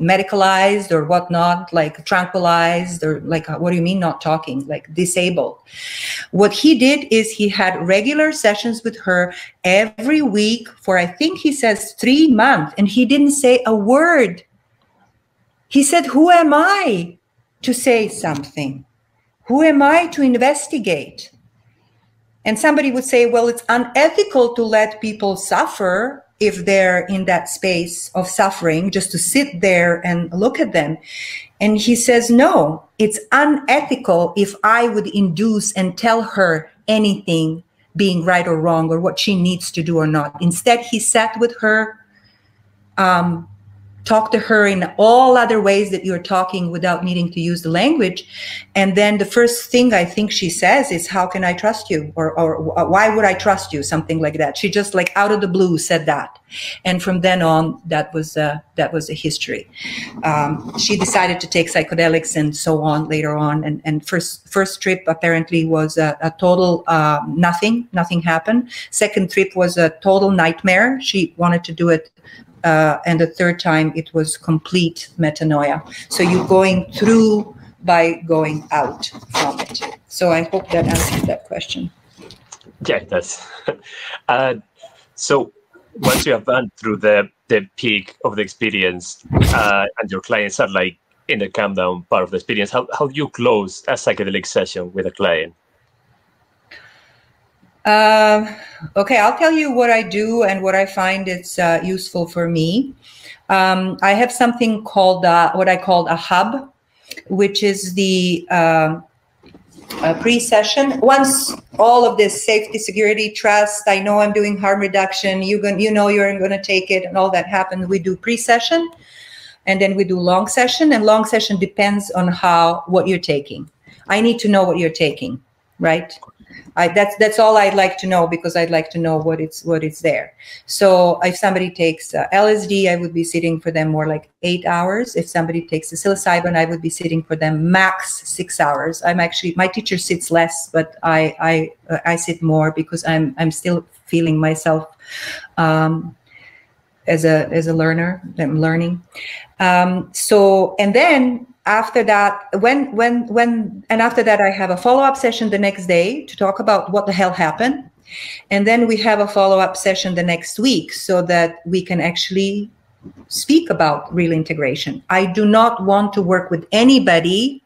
medicalized or whatnot, like tranquilized, or like, what do you mean not talking? Like disabled. What he did is he had regular sessions with her every week for, I think he says 3 months, and he didn't say a word. He said, who am I to say something? Who am I to investigate? And somebody would say, well, it's unethical to let people suffer if they're in that space of suffering, just to sit there and look at them. And he says, no, it's unethical if I would induce and tell her anything being right or wrong, or what she needs to do or not. Instead, he sat with her, talk to her in all other ways that you're talking without needing to use the language. And then the first thing I think she says is, how can I trust you? Or why would I trust you? Something like that. She just like out of the blue said that. And from then on, that was the history. She decided to take psychedelics and so on later on. And first trip apparently was a total nothing happened. Second trip was a total nightmare. She wanted to do it. And the third time, it was complete metanoia. So you're going through by going out from it. So I hope that answers that question. Yeah, it does. So once you have gone through the peak of the experience and your clients are like in the calm down part of the experience, how do you close a psychedelic session with a client? Okay, I'll tell you what I do and what I find it's useful for me. I have something called what I call a hub, which is the pre-session. Once all of this safety, security, trust, I know I'm doing harm reduction, you know you're going to take it, and all that happens, we do pre-session, and then we do long session. And long session depends on what you're taking. I need to know what you're taking, right? That's all I'd like to know, because I'd like to know what it's there. So if somebody takes LSD, I would be sitting for them more like 8 hours. If somebody takes the psilocybin, I would be sitting for them max 6 hours. My teacher sits less, but I sit more, because I'm still feeling myself as a learner. I'm learning. And then after that, after that, I have a follow-up session the next day to talk about what the hell happened. And then we have a follow-up session the next week so that we can actually speak about real integration. I do not want to work with anybody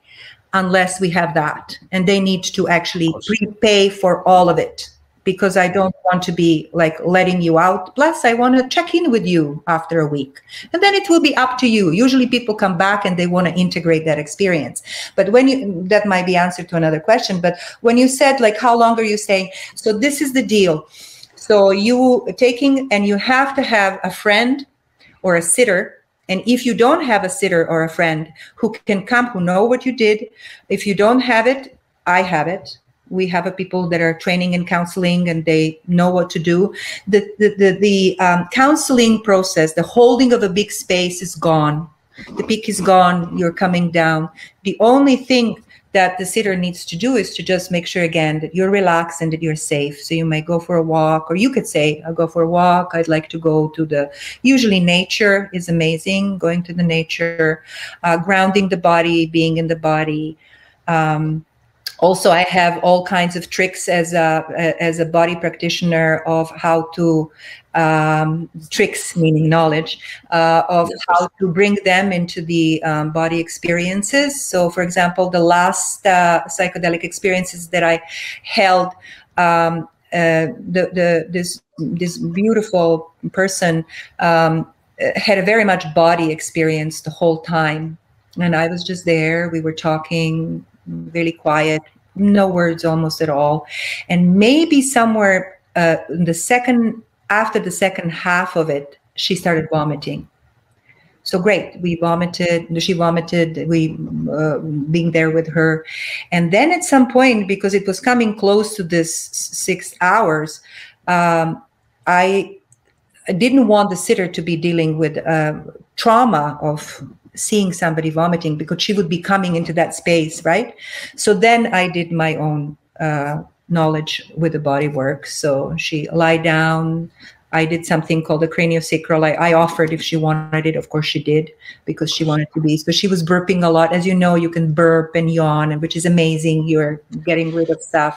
unless we have that. And they need to actually prepay for all of it, because I don't want to be like letting you out. Plus, I want to check in with you after a week. And then it will be up to you. Usually people come back and they want to integrate that experience. But that might be answer to another question. But when you said, like, how long are you staying? So this is the deal. So you have to have a friend or a sitter. And if you don't have a sitter or a friend who can come, who know what you did, if you don't have it, I have it. We have people that are training in counseling, and they know what to do. The counseling process, the holding of a big space is gone. The peak is gone. You're coming down. The only thing that the sitter needs to do is to just make sure, again, that you're relaxed and that you're safe. So you might go for a walk, or you could say, I'll go for a walk. I'd like to go to usually nature is amazing, going to the nature, grounding the body, being in the body. Also, I have all kinds of tricks as a body practitioner of how to, tricks meaning knowledge, of how to bring them into the body experiences. So, for example, the last psychedelic experiences that I held, this beautiful person had a very much body experience the whole time. And I was just there. We were talking, really quiet, no words almost at all. And maybe somewhere after the second half of it, she started vomiting. So great, she vomited, being there with her. And then at some point, because it was coming close to this 6 hours, I didn't want the sitter to be dealing with trauma of seeing somebody vomiting, because she would be coming into that space, right? So then I did my own knowledge with the body work. So she lie down, I did something called the Craniosacral. I offered if she wanted it. Of course she did, because she wanted to be. So she was burping a lot. As you know, you can burp and yawn, which is amazing. You're getting rid of stuff.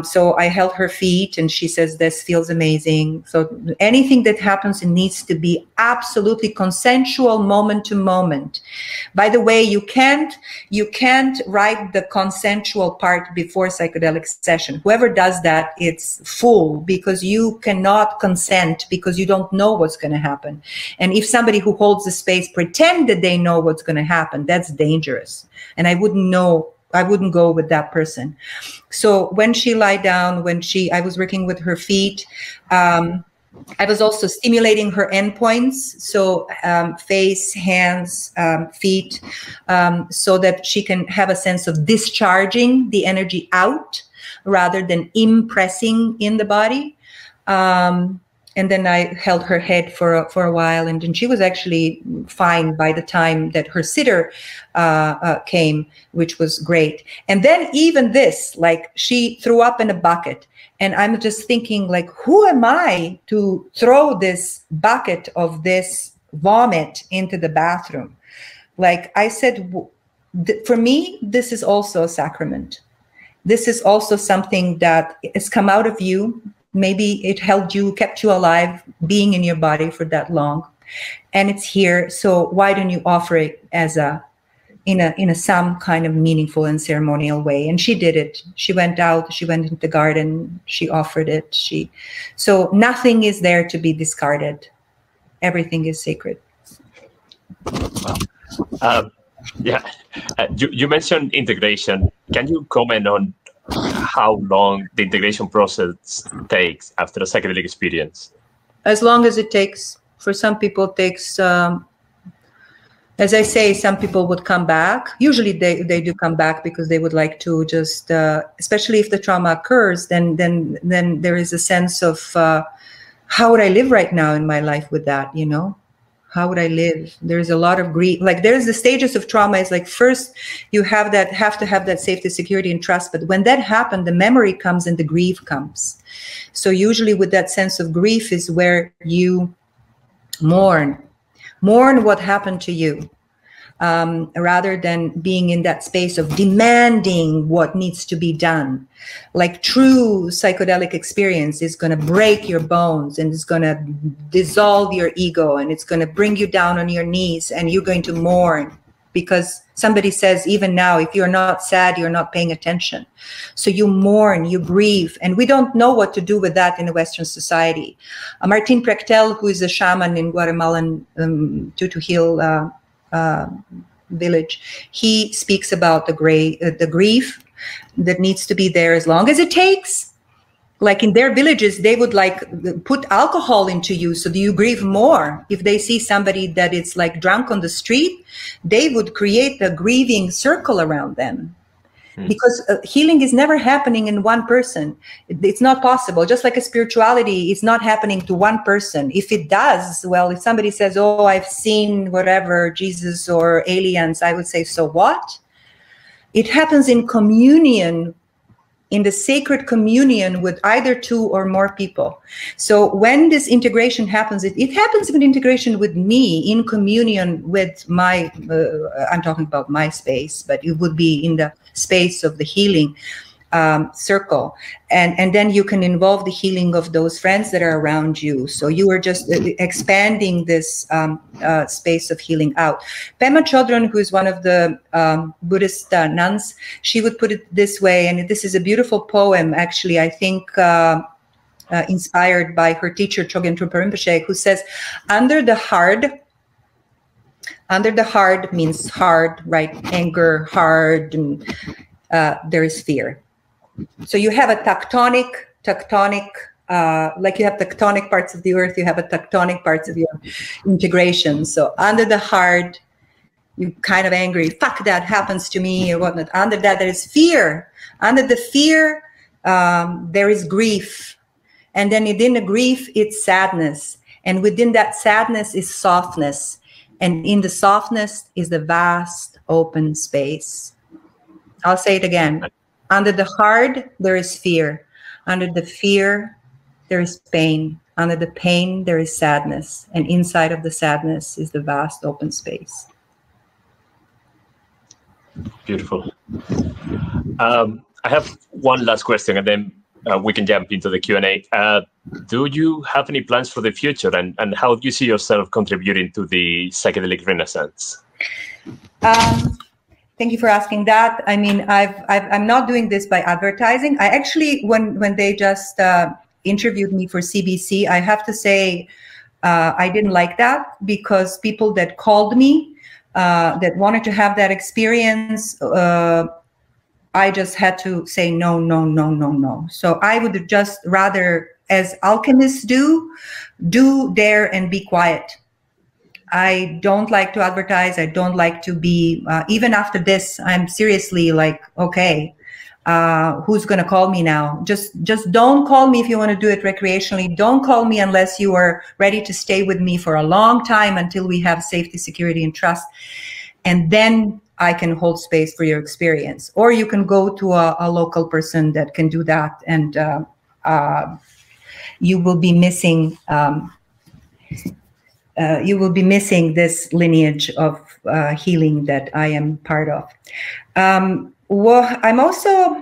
So I held her feet, and she says, this feels amazing. So anything that happens, it needs to be absolutely consensual, moment to moment. By the way, you can't write the consensual part before psychedelic session. Whoever does that, it's full, because you cannot consent because you don't know what's going to happen. And if somebody who holds the space pretend that they know what's going to happen, that's dangerous. And I wouldn't go with that person. So when she lied down, I was working with her feet, I was also stimulating her endpoints, so face, hands, feet, so that she can have a sense of discharging the energy out rather than impressing in the body. And then I held her head for a while, and then she was actually fine by the time that her sitter came, which was great. And then even this, like, she threw up in a bucket. And I'm just thinking, like, who am I to throw this bucket of this vomit into the bathroom? Like I said, for me, this is also a sacrament. This is also something that has come out of you. Maybe it held you, kept you alive, being in your body for that long. And it's here. So why don't you offer it as in a some kind of meaningful and ceremonial way? And she did it. She went out, she went into the garden, she offered it. So nothing is there to be discarded. Everything is sacred. You mentioned integration. Can you comment on how long the integration process takes after a psychedelic experience? As long as it takes. For some people, it takes, as I say, some people would come back. Usually they do come back because they would like to just, especially if the trauma occurs, then there is a sense of how would I live right now in my life with that, you know? How would I live? There's a lot of grief. Like, there's the stages of trauma. Is like, first you have to have that safety, security, and trust. But when that happened, the memory comes and the grief comes. So usually with that sense of grief is where you mourn what happened to you, rather than being in that space of demanding what needs to be done. Like, true psychedelic experience is going to break your bones, and it's going to dissolve your ego, and it's going to bring you down on your knees, and you're going to mourn because somebody says, even now, if you're not sad, you're not paying attention. So you mourn, you grieve, and we don't know what to do with that in a Western society. Martin Prechtel, who is a shaman in Guatemalan Tutu Hill village, he speaks about the grief that needs to be there as long as it takes. Like, in their villages, they would like put alcohol into you so that you grieve more. If they see somebody that is like drunk on the street, they would create a grieving circle around them. Because healing is never happening in one person. It's not possible. Just like a spirituality, it's not happening to one person. If it does, well, if somebody says, oh, I've seen whatever, Jesus or aliens, I would say, so what? It happens in communion, in the sacred communion with either two or more people. So when this integration happens, it happens with integration with me, in communion with my, I'm talking about my space, but it would be in the space of the healing circle. And then you can involve the healing of those friends that are around you. So you are just expanding this space of healing out. Pema Chodron, who is one of the Buddhist nuns, she would put it this way, and this is a beautiful poem, actually, I think inspired by her teacher, Chogyam Trungpa Rinpoche, who says, under the hard means hard, right? Anger, hard, and there is fear. So you have a tectonic, like you have tectonic parts of the earth, you have a tectonic parts of your integration. So under the hard, you're kind of angry, fuck, that happens to me, or whatnot. Under that, there is fear. Under the fear, there is grief. And then within the grief, it's sadness. And within that sadness is softness. And in the softness is the vast open space. I'll say it again. Under the hard, there is fear. Under the fear, there is pain. Under the pain, there is sadness. And inside of the sadness is the vast open space. Beautiful. I have one last question, and then we can jump into the Q&A. Do you have any plans for the future, and how do you see yourself contributing to the psychedelic renaissance? Thank you for asking that. I mean, I'm not doing this by advertising. I actually, when they just interviewed me for CBC, I have to say I didn't like that, because people that called me that wanted to have that experience, I just had to say no, no, no, no, no. So I would just rather, as alchemists do, dare, and be quiet. I don't like to advertise. I don't like to be, even after this, I'm seriously like, okay, who's going to call me now? Just don't call me if you want to do it recreationally. Don't call me unless you are ready to stay with me for a long time until we have safety, security, and trust. And then I can hold space for your experience. Or you can go to a local person that can do that, and you will be missing this lineage of healing that I am part of. Well, I'm also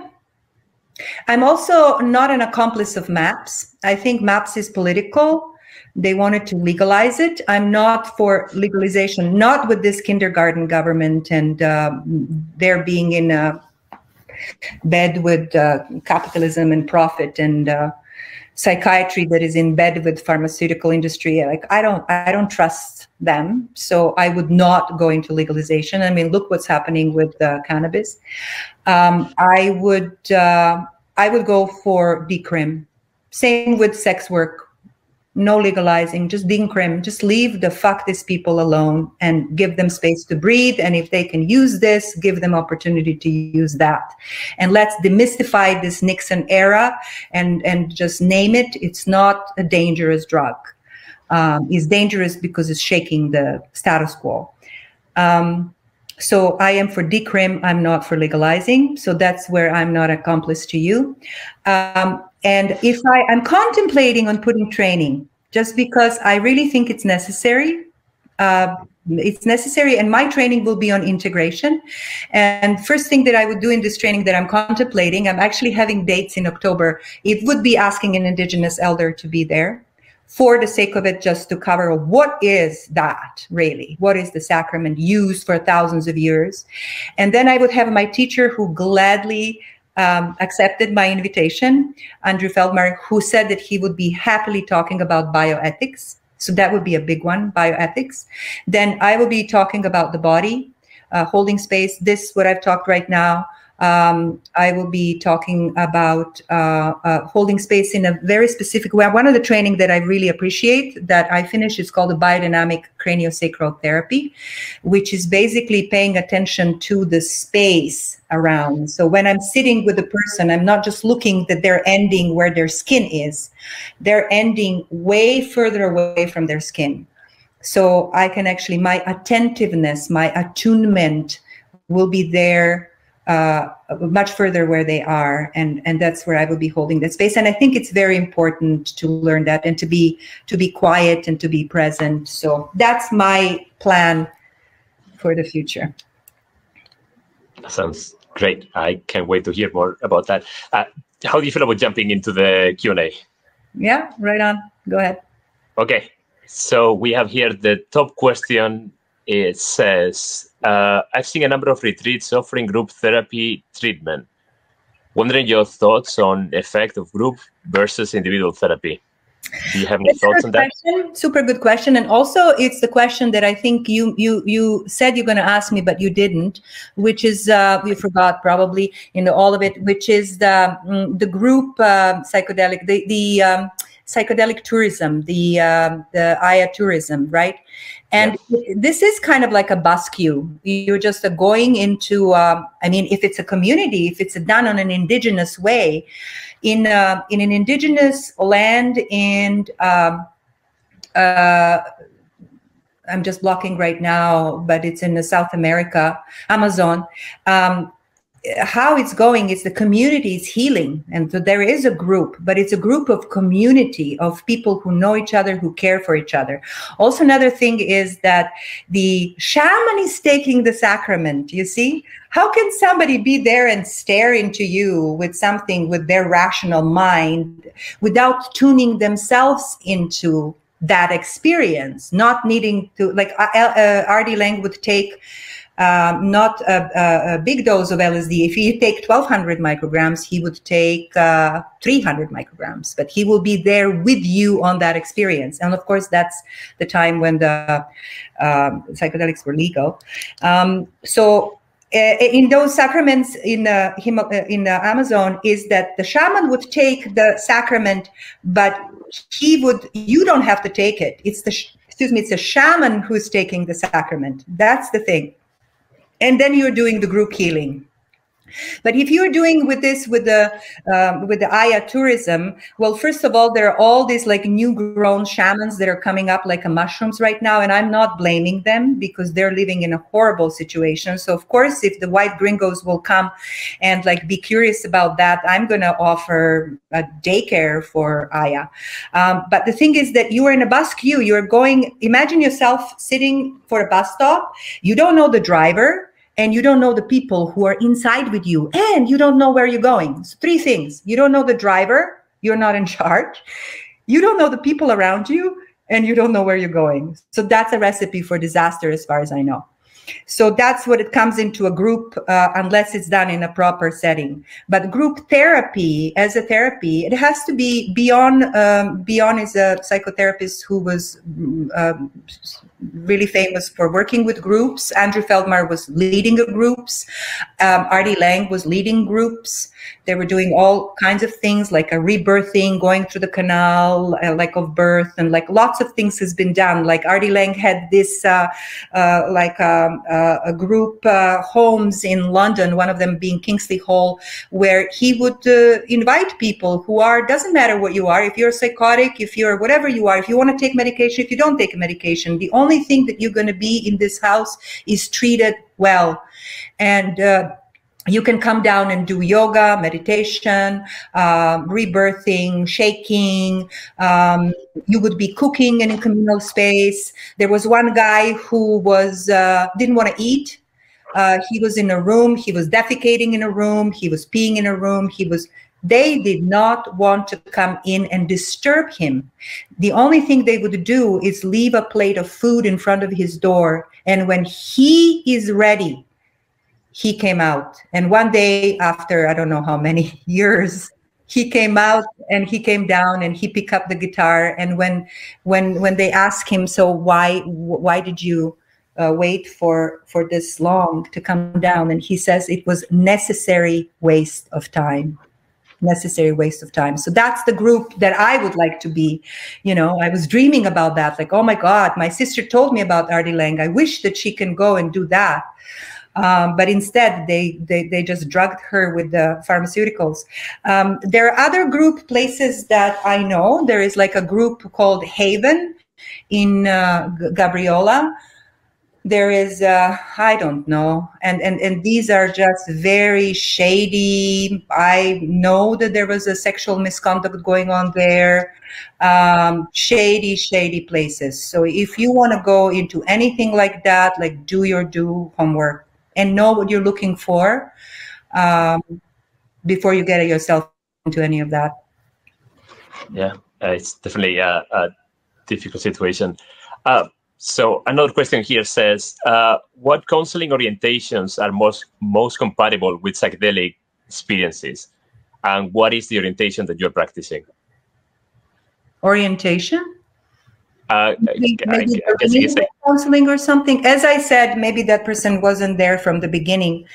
not an accomplice of MAPS. I think MAPS is political. They wanted to legalize it. I'm not for legalization, not with this kindergarten government and they're being in a bed with capitalism and profit and psychiatry that is in bed with pharmaceutical industry. Like I don't trust them. So I would not go into legalization. I mean, look what's happening with cannabis. I would go for decrim. Same with sex work. No legalizing, just decrim. Just leave the fuck these people alone and give them space to breathe. And if they can use this, give them opportunity to use that. And let's demystify this Nixon era and just name it. It's not a dangerous drug. It's dangerous because it's shaking the status quo. So I am for decrim. I'm not for legalizing. So that's where I'm not accomplice to you. And if I'm contemplating on putting training, just because I really think it's necessary. And my training will be on integration. And first thing that I would do in this training that I'm contemplating, I'm actually having dates in October. It would be asking an indigenous elder to be there for the sake of it, just to cover what is that really? What is the sacrament used for thousands of years? And then I would have my teacher who gladly accepted my invitation, Andrew Feldmar, who said that he would be happily talking about bioethics. So that would be a big one, bioethics. Then I will be talking about the body, holding space. This, what I've talked right now, I will be talking about holding space in a very specific way. One of the training that I really appreciate that I finished is called the Biodynamic Craniosacral therapy, which is basically paying attention to the space around. So when I'm sitting with a person, I'm not just looking that they're ending where their skin is. They're ending way further away from their skin. So I can actually, my attentiveness, my attunement will be there much further where they are, and that's where I will be holding that space. And I think it's very important to learn that and to be quiet and to be present. So that's my plan for the future. That sounds great. I can't wait to hear more about that. How do you feel about jumping into the Q&A? Yeah, right on. Go ahead. Okay, so we have here the top question. It says, I've seen a number of retreats offering group therapy treatment. Wondering your thoughts on the effect of group versus individual therapy. Do you have any thoughts on that? Super good question. And also it's the question that I think you said you're going to ask me, but you didn't, which is, you forgot probably in all of it, which is the group psychedelic, the psychedelic tourism, the Aya tourism, right? And this is kind of like a busque. You're just going into, I mean, if it's a community, if it's done on an indigenous way, in an indigenous land, and I'm just blocking right now, but it's in the South America, Amazon. how it's going is the community is healing. And so there is a group, but it's a group of community of people who know each other, who care for each other. Also, another thing is that the shaman is taking the sacrament, you see? How can somebody be there and stare into you with something with their rational mind without tuning themselves into that experience, not needing to, like R.D. Laing would take not a big dose of LSD. If you take 1200 micrograms, he would take 300 micrograms, but he will be there with you on that experience. And of course, that's the time when the psychedelics were legal. So in those sacraments in the Amazon is that the shaman would take the sacrament, but you don't have to take it. It's the shaman who's taking the sacrament. That's the thing. And then you're doing the group healing. But if you're doing with the Aya tourism, well, first of all, there are all these like new grown shamans that are coming up like mushrooms right now. And I'm not blaming them because they're living in a horrible situation. So of course, if the white gringos will come and like be curious about that, I'm going to offer a daycare for Aya. But the thing is that you are in a bus queue. You're going, imagine yourself sitting for a bus stop. You don't know the driver. And you don't know the people who are inside with you, and you don't know where you're going. So 3 things. You don't know the driver, you're not in charge. You don't know the people around you, and you don't know where you're going. So that's a recipe for disaster as far as I know. So that's what it comes into a group, unless it's done in a proper setting. But group therapy, as a therapy, it has to be beyond. Beyond is a psychotherapist who was really famous for working with groups. Andrew Feldmar was leading groups. R.D. Laing was leading groups. They were doing all kinds of things like a rebirthing, going through the canal, like of birth, and like lots of things has been done. Like R.D. Laing had this a group homes in London, one of them being Kingsley Hall, where he would invite people who are, doesn't matter what you are, if you're psychotic, if you're whatever you are, if you want to take medication, if you don't take medication, the only thing that you're going to be in this house is treated well. And you can come down and do yoga, meditation, rebirthing, shaking. You would be cooking in a communal space. There was one guy who was didn't want to eat. He was in a room. He was defecating in a room. He was peeing in a room. They did not want to come in and disturb him. The only thing they would do is leave a plate of food in front of his door. And when he is ready, he came out. And one day after, I don't know how many years, he came out and he came down and he picked up the guitar. And when they asked him, so why did you wait for this long to come down? And he says it was necessary waste of time. Necessary waste of time. So that's the group that I would like to be. You know, I was dreaming about that. Like, oh my God, my sister told me about R.D. Laing. I wish that she can go and do that. But instead, they just drugged her with the pharmaceuticals. There are other group places that I know. There is like a group called Haven in Gabriola. There is, I don't know. And these are just very shady. I know that there was a sexual misconduct going on there. Shady places. So if you want to go into anything like that, like do your homework and know what you're looking for before you get yourself into any of that. Yeah, it's definitely a difficult situation. So another question here says, what counseling orientations are most compatible with psychedelic experiences? And what is the orientation that you're practicing? Orientation? Maybe counseling or something. As I said, maybe that person wasn't there from the beginning.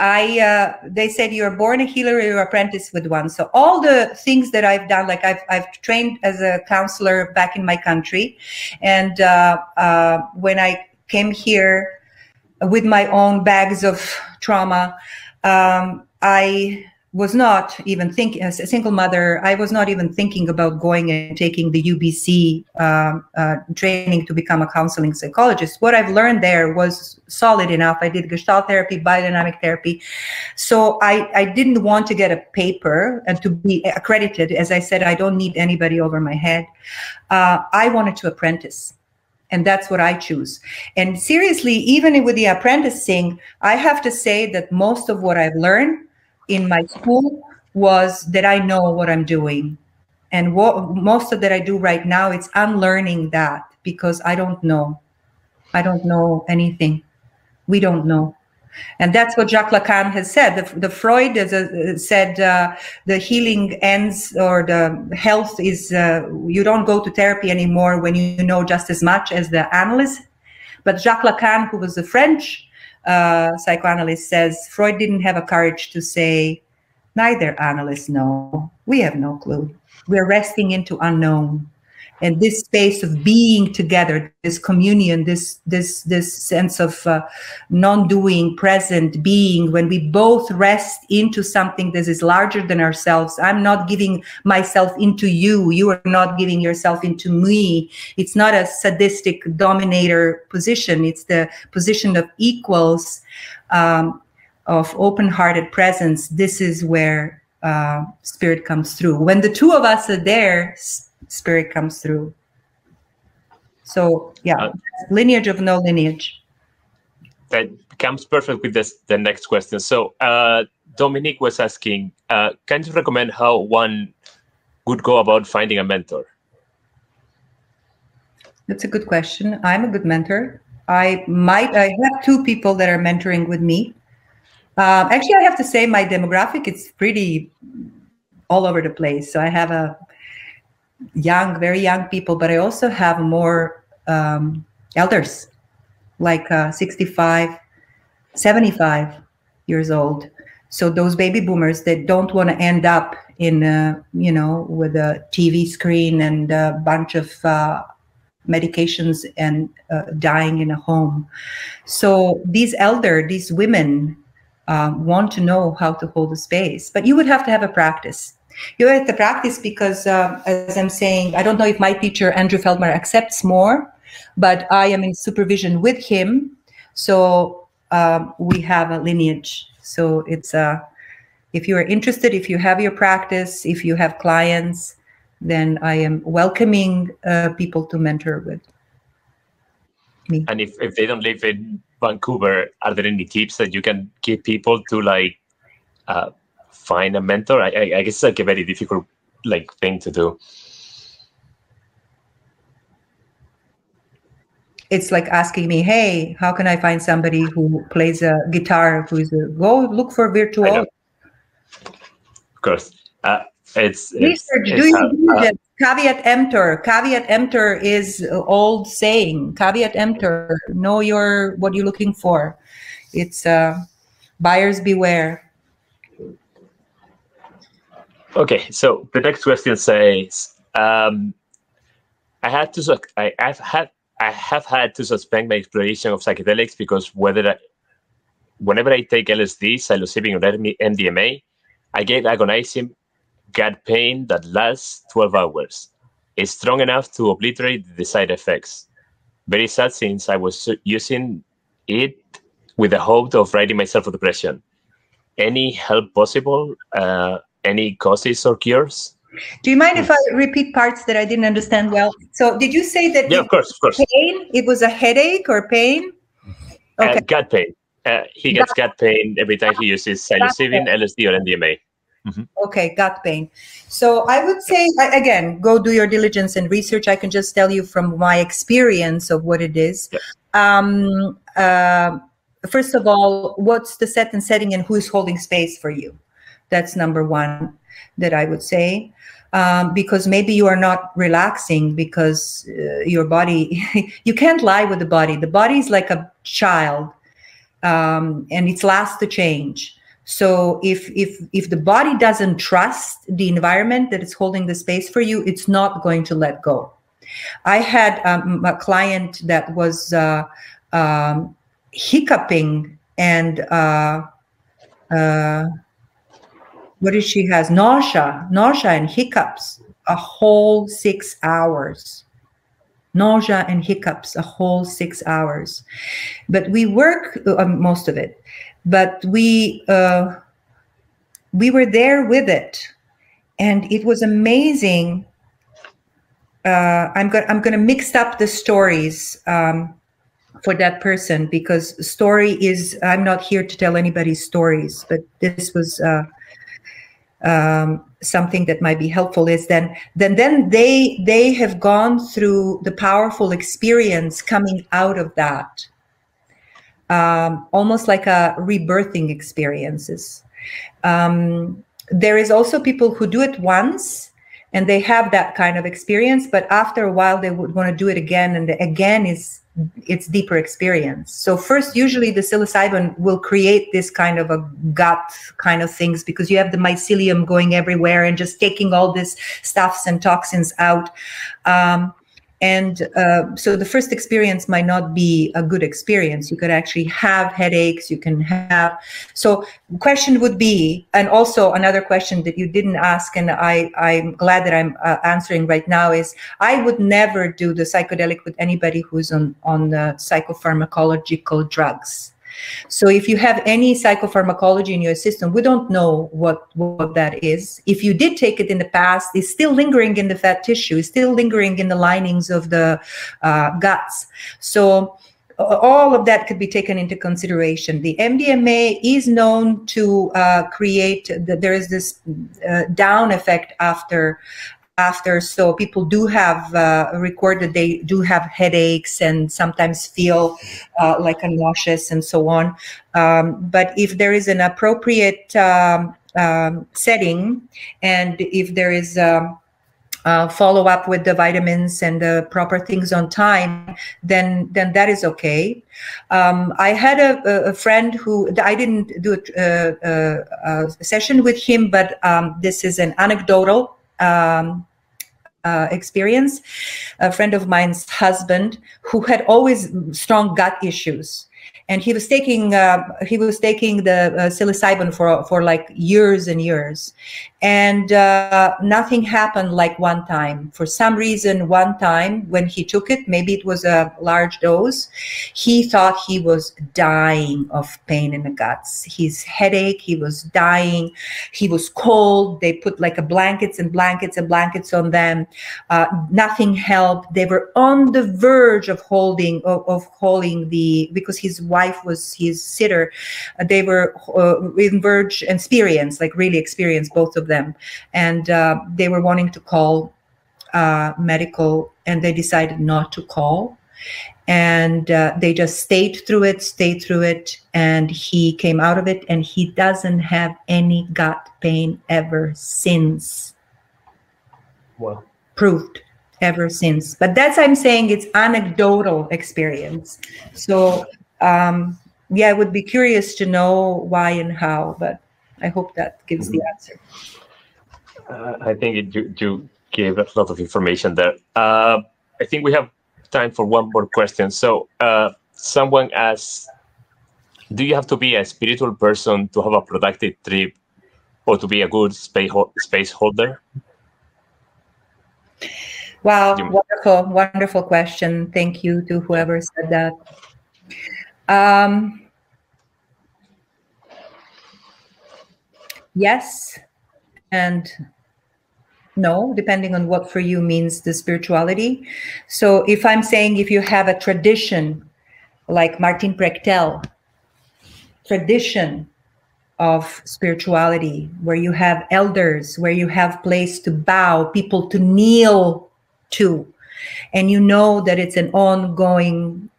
They said you're born a healer or you're apprentice with one. So all the things that I've done, like I've trained as a counselor back in my country. And when I came here with my own bags of trauma, I was not even thinking, as a single mother, I was not even thinking about going and taking the UBC training to become a counseling psychologist. What I've learned there was solid enough. I did Gestalt therapy, biodynamic therapy. So I didn't want to get a paper and to be accredited. As I said, I don't need anybody over my head. I wanted to apprentice. And that's what I choose. And seriously, even with the apprenticing, I have to say that most of what I've learned in my school was that I know what I'm doing. And what most of that I do right now, it's unlearning that, because I don't know. I don't know anything. We don't know. And that's what Jacques Lacan has said. The Freud said the healing ends, or the health is, you don't go to therapy anymore when you know just as much as the analyst. But Jacques Lacan, who was a French psychoanalyst, says Freud didn't have a courage to say, neither analysts know. We have no clue. We're resting into unknown. And this space of being together, this communion, this sense of non-doing, present being, when we both rest into something that is larger than ourselves. I'm not giving myself into you. You are not giving yourself into me. It's not a sadistic dominator position. It's the position of equals, of open-hearted presence. This is where spirit comes through. When the two of us are there, spirit comes through. So yeah, lineage of no lineage. That becomes perfect with the next question. So Dominique was asking, can you recommend how one would go about finding a mentor? That's a good question. I'm a good mentor. I have two people that are mentoring with me. Actually, I have to say my demographic, it's pretty all over the place. So I have a very young people, but I also have more elders, like 65, 75 years old. So those baby boomers that don't want to end up in, with a TV screen and a bunch of medications and dying in a home. So these women want to know how to hold a space, but you would have to have a practice. You have to practice because, as I'm saying, I don't know if my teacher, Andrew Feldmar, accepts more, but I am in supervision with him. So we have a lineage. So it's if you are interested, if you have your practice, if you have clients, then I am welcoming people to mentor with me. And if they don't live in Vancouver, are there any tips that you can give people to find a mentor? I guess it's like a very difficult thing to do. It's like asking me, hey, how can I find somebody who plays a guitar, go look for virtuoso? Of course. Research, do you do that? Caveat emptor. Caveat emptor is old saying. Caveat emptor, know what you're looking for. It's buyers beware. Okay, so the next question says, I have had to suspend my exploration of psychedelics because whenever I take LSD, psilocybin, or MDMA, I get agonizing gut pain that lasts 12 hours. It's strong enough to obliterate the side effects. Very sad, since I was using it with the hope of ridding myself of depression. Any help possible? Any causes or cures? Do you mind if I repeat parts that I didn't understand well? So did you say that of course. Pain? It was a headache or pain? Okay. Gut pain. He gets gut pain every time he uses psilocybin, LSD, or MDMA. Mm-hmm. Okay, gut pain. So I would say, again, go do your diligence and research. I can just tell you from my experience of what it is. Yeah. First of all, what's the set and setting and who's holding space for you? That's number one that I would say. Because maybe you are not relaxing because your body, you can't lie with the body. The body is like a child, and it's last to change. So if the body doesn't trust the environment that is holding the space for you, it's not going to let go. I had a client that was hiccuping and what did she has? Nausea and hiccups, a whole 6 hours. Nausea and hiccups, a whole 6 hours. But we work most of it, but we were there with it, and it was amazing. I'm going to mix up the stories for that person, because story is, I'm not here to tell anybody's stories, but this was something that might be helpful. Is then they have gone through the powerful experience coming out of that, almost like a rebirthing experiences. There is also people who do it once and they have that kind of experience, but after a while they would want to do it again, and again it's deeper experience. So first, usually the psilocybin will create this kind of a gut kind of things, because you have the mycelium going everywhere and just taking all this stuffs and toxins out. So the first experience might not be a good experience. You could actually have headaches. You can have. So the question would be, and also another question that you didn't ask, and I'm glad that I'm answering right now, is I would never do the psychedelic with anybody who's on the psychopharmacological drugs. So if you have any psychopharmacology in your system, we don't know what that is. If you did take it in the past, it's still lingering in the fat tissue, it's still lingering in the linings of the guts. So all of that could be taken into consideration. The MDMA is known to create, there is this down effect after, so people do have recorded they do have headaches and sometimes feel like a nauseous and so on. But if there is an appropriate setting, and if there is follow up with the vitamins and the proper things on time, then that is okay. I had a friend who, I didn't do a session with him, but this is an anecdotal experience. A friend of mine's husband who had always strong gut issues, and he was taking the psilocybin for like years and years, and nothing happened. Like one time, for some reason, one time when he took it, maybe it was a large dose, he thought he was dying of pain in the guts. His headache, he was dying. He was cold. They put like blankets and blankets and blankets on them. Nothing helped. They were on the verge of holding the, because his wife was his sitter. They were in verge and experienced, like really experienced, both of them, and they were wanting to call medical, and they decided not to call, and they just stayed through it, and he came out of it, and he doesn't have any gut pain ever since. Wow. Proved ever since. But that's, I'm saying, it's anecdotal experience. So yeah, I would be curious to know why and how, but I hope that gives the answer. I think you gave a lot of information there. I think we have time for one more question. So someone asks, do you have to be a spiritual person to have a productive trip or to be a good space holder? Wow, wonderful question. Thank you to whoever said that. Yes and no, depending on what for you means the spirituality. So if I'm saying, if you have a tradition like Martin Prechtel, tradition of spirituality, where you have elders, where you have place to bow, people to kneel to, and you know that it's an ongoing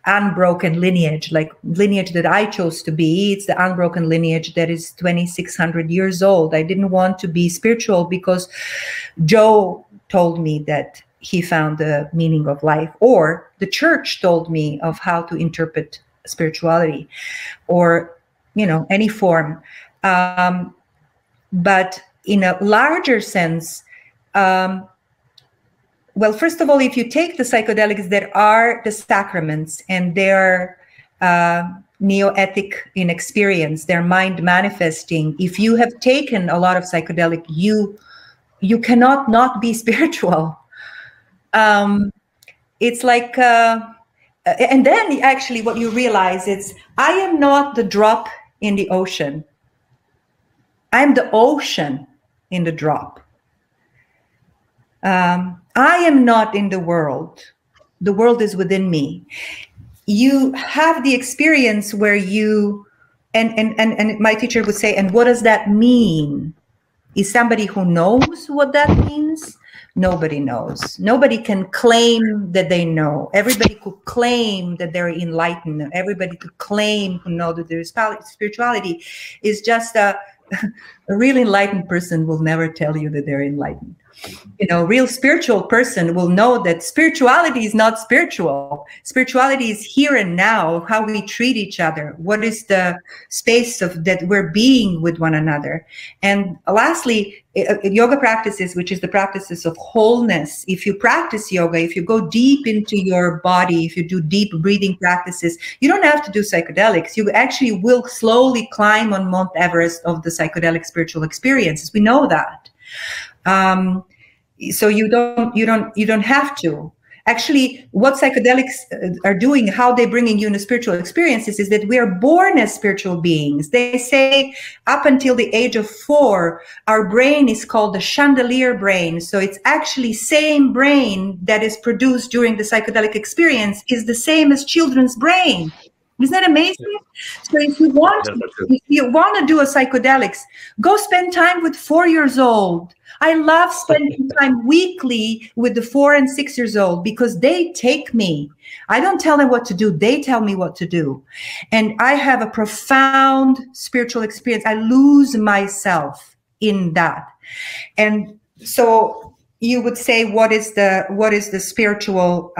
unbroken lineage, like lineage that I chose to be. It's the unbroken lineage that is 2,600 years old. I didn't want to be spiritual because Joe told me that he found the meaning of life, or the church told me of how to interpret spirituality, or, you know, any form. But in a larger sense, well, first of all, if you take the psychedelics, there are the sacraments, and they're neoethic in experience, their mind manifesting. If you have taken a lot of psychedelic, you cannot not be spiritual. It's like, and then actually what you realize is, I am not the drop in the ocean. I'm the ocean in the drop. I am not in the world. The world is within me. You have the experience where you, and my teacher would say, and what does that mean? Is somebody who knows what that means? Nobody knows. Nobody can claim that they know. Everybody could claim that they're enlightened. Everybody could claim to know that there is spirituality. Is just a real enlightened person will never tell you that they're enlightened. You know, real spiritual person will know that spirituality is not spiritual. Spirituality is here and now, how we treat each other. What is the space of that we're being with one another? And lastly, yoga practices, which is the practices of wholeness. If you practice yoga, if you go deep into your body, if you do deep breathing practices, you don't have to do psychedelics. You actually will slowly climb on Mount Everest of the psychedelic spiritual experiences. We know that. So you don't have to. Actually, what psychedelics are doing, how they're bringing you into spiritual experiences, is that we are born as spiritual beings. They say up until the age of 4, our brain is called the chandelier brain. So it's actually same brain that is produced during the psychedelic experience is the same as children's brain. Isn't that amazing? So if you want to do a psychedelics, go spend time with 4 years old. I love spending time weekly with the 4 and 6 years old because they take me. I don't tell them what to do. They tell me what to do. And I have a profound spiritual experience. I lose myself in that. And so you would say, what is the spiritual,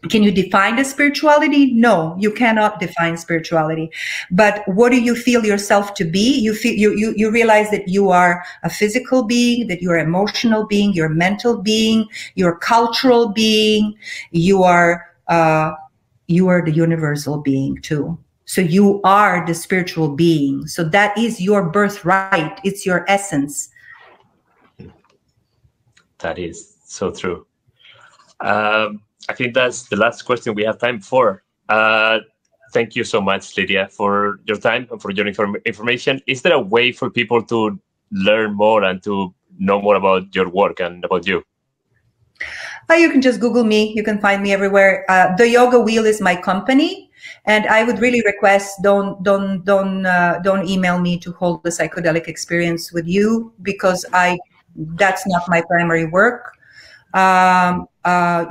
can you define the spirituality? No, you cannot define spirituality. But what do you feel yourself to be? You feel you realize that you are a physical being, that you are an emotional being, you're a mental being, you're a cultural being, you are the universal being too. So you are the spiritual being. So that is your birthright. It's your essence. That is so true. I think that's the last question we have time for. Thank you so much, Lidija, for your time and for your information. Is there a way for people to learn more and to know more about your work and about you? You can just Google me. You can find me everywhere. The Yoga Wheel is my company, and I would really request don't email me to hold the psychedelic experience with you, because that's not my primary work.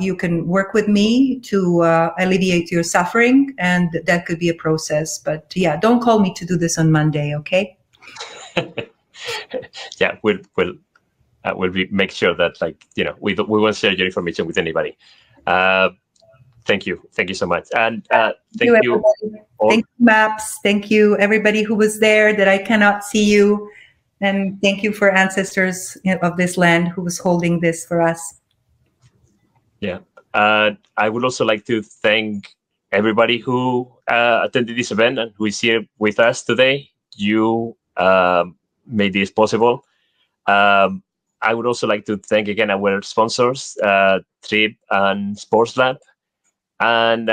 You can work with me to alleviate your suffering, and that could be a process. But yeah, don't call me to do this on Monday, okay? Yeah, we'll make sure that, like, you know, we won't share your information with anybody. Thank you so much, and thank you all. Thank you, Maps. Thank you everybody who was there that I cannot see you, and thank you for ancestors of this land who was holding this for us. Yeah, I would also like to thank everybody who attended this event and who is here with us today. You made this possible. I would also like to thank again our sponsors, Trip and Sports Lab. And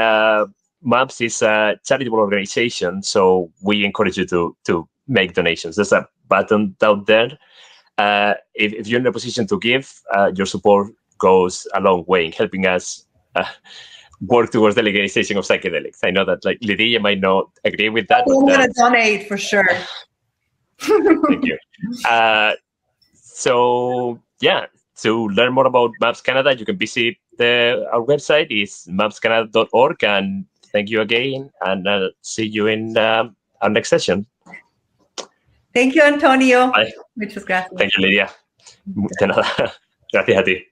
MAPS is a charitable organization, so we encourage you to make donations. There's a button down there. If you're in a position to give, your support goes a long way in helping us work towards the legalization of psychedelics. I know that, like, Lidija might not agree with that. I'm going to donate for sure. Thank you. So yeah, to learn more about MAPS Canada, you can visit our website is mapscanada.org. And thank you again, and see you in our next session. Thank you, Antonio. Bye. Muchas gracias. Thank you, Lidija. De nada. Gracias a ti.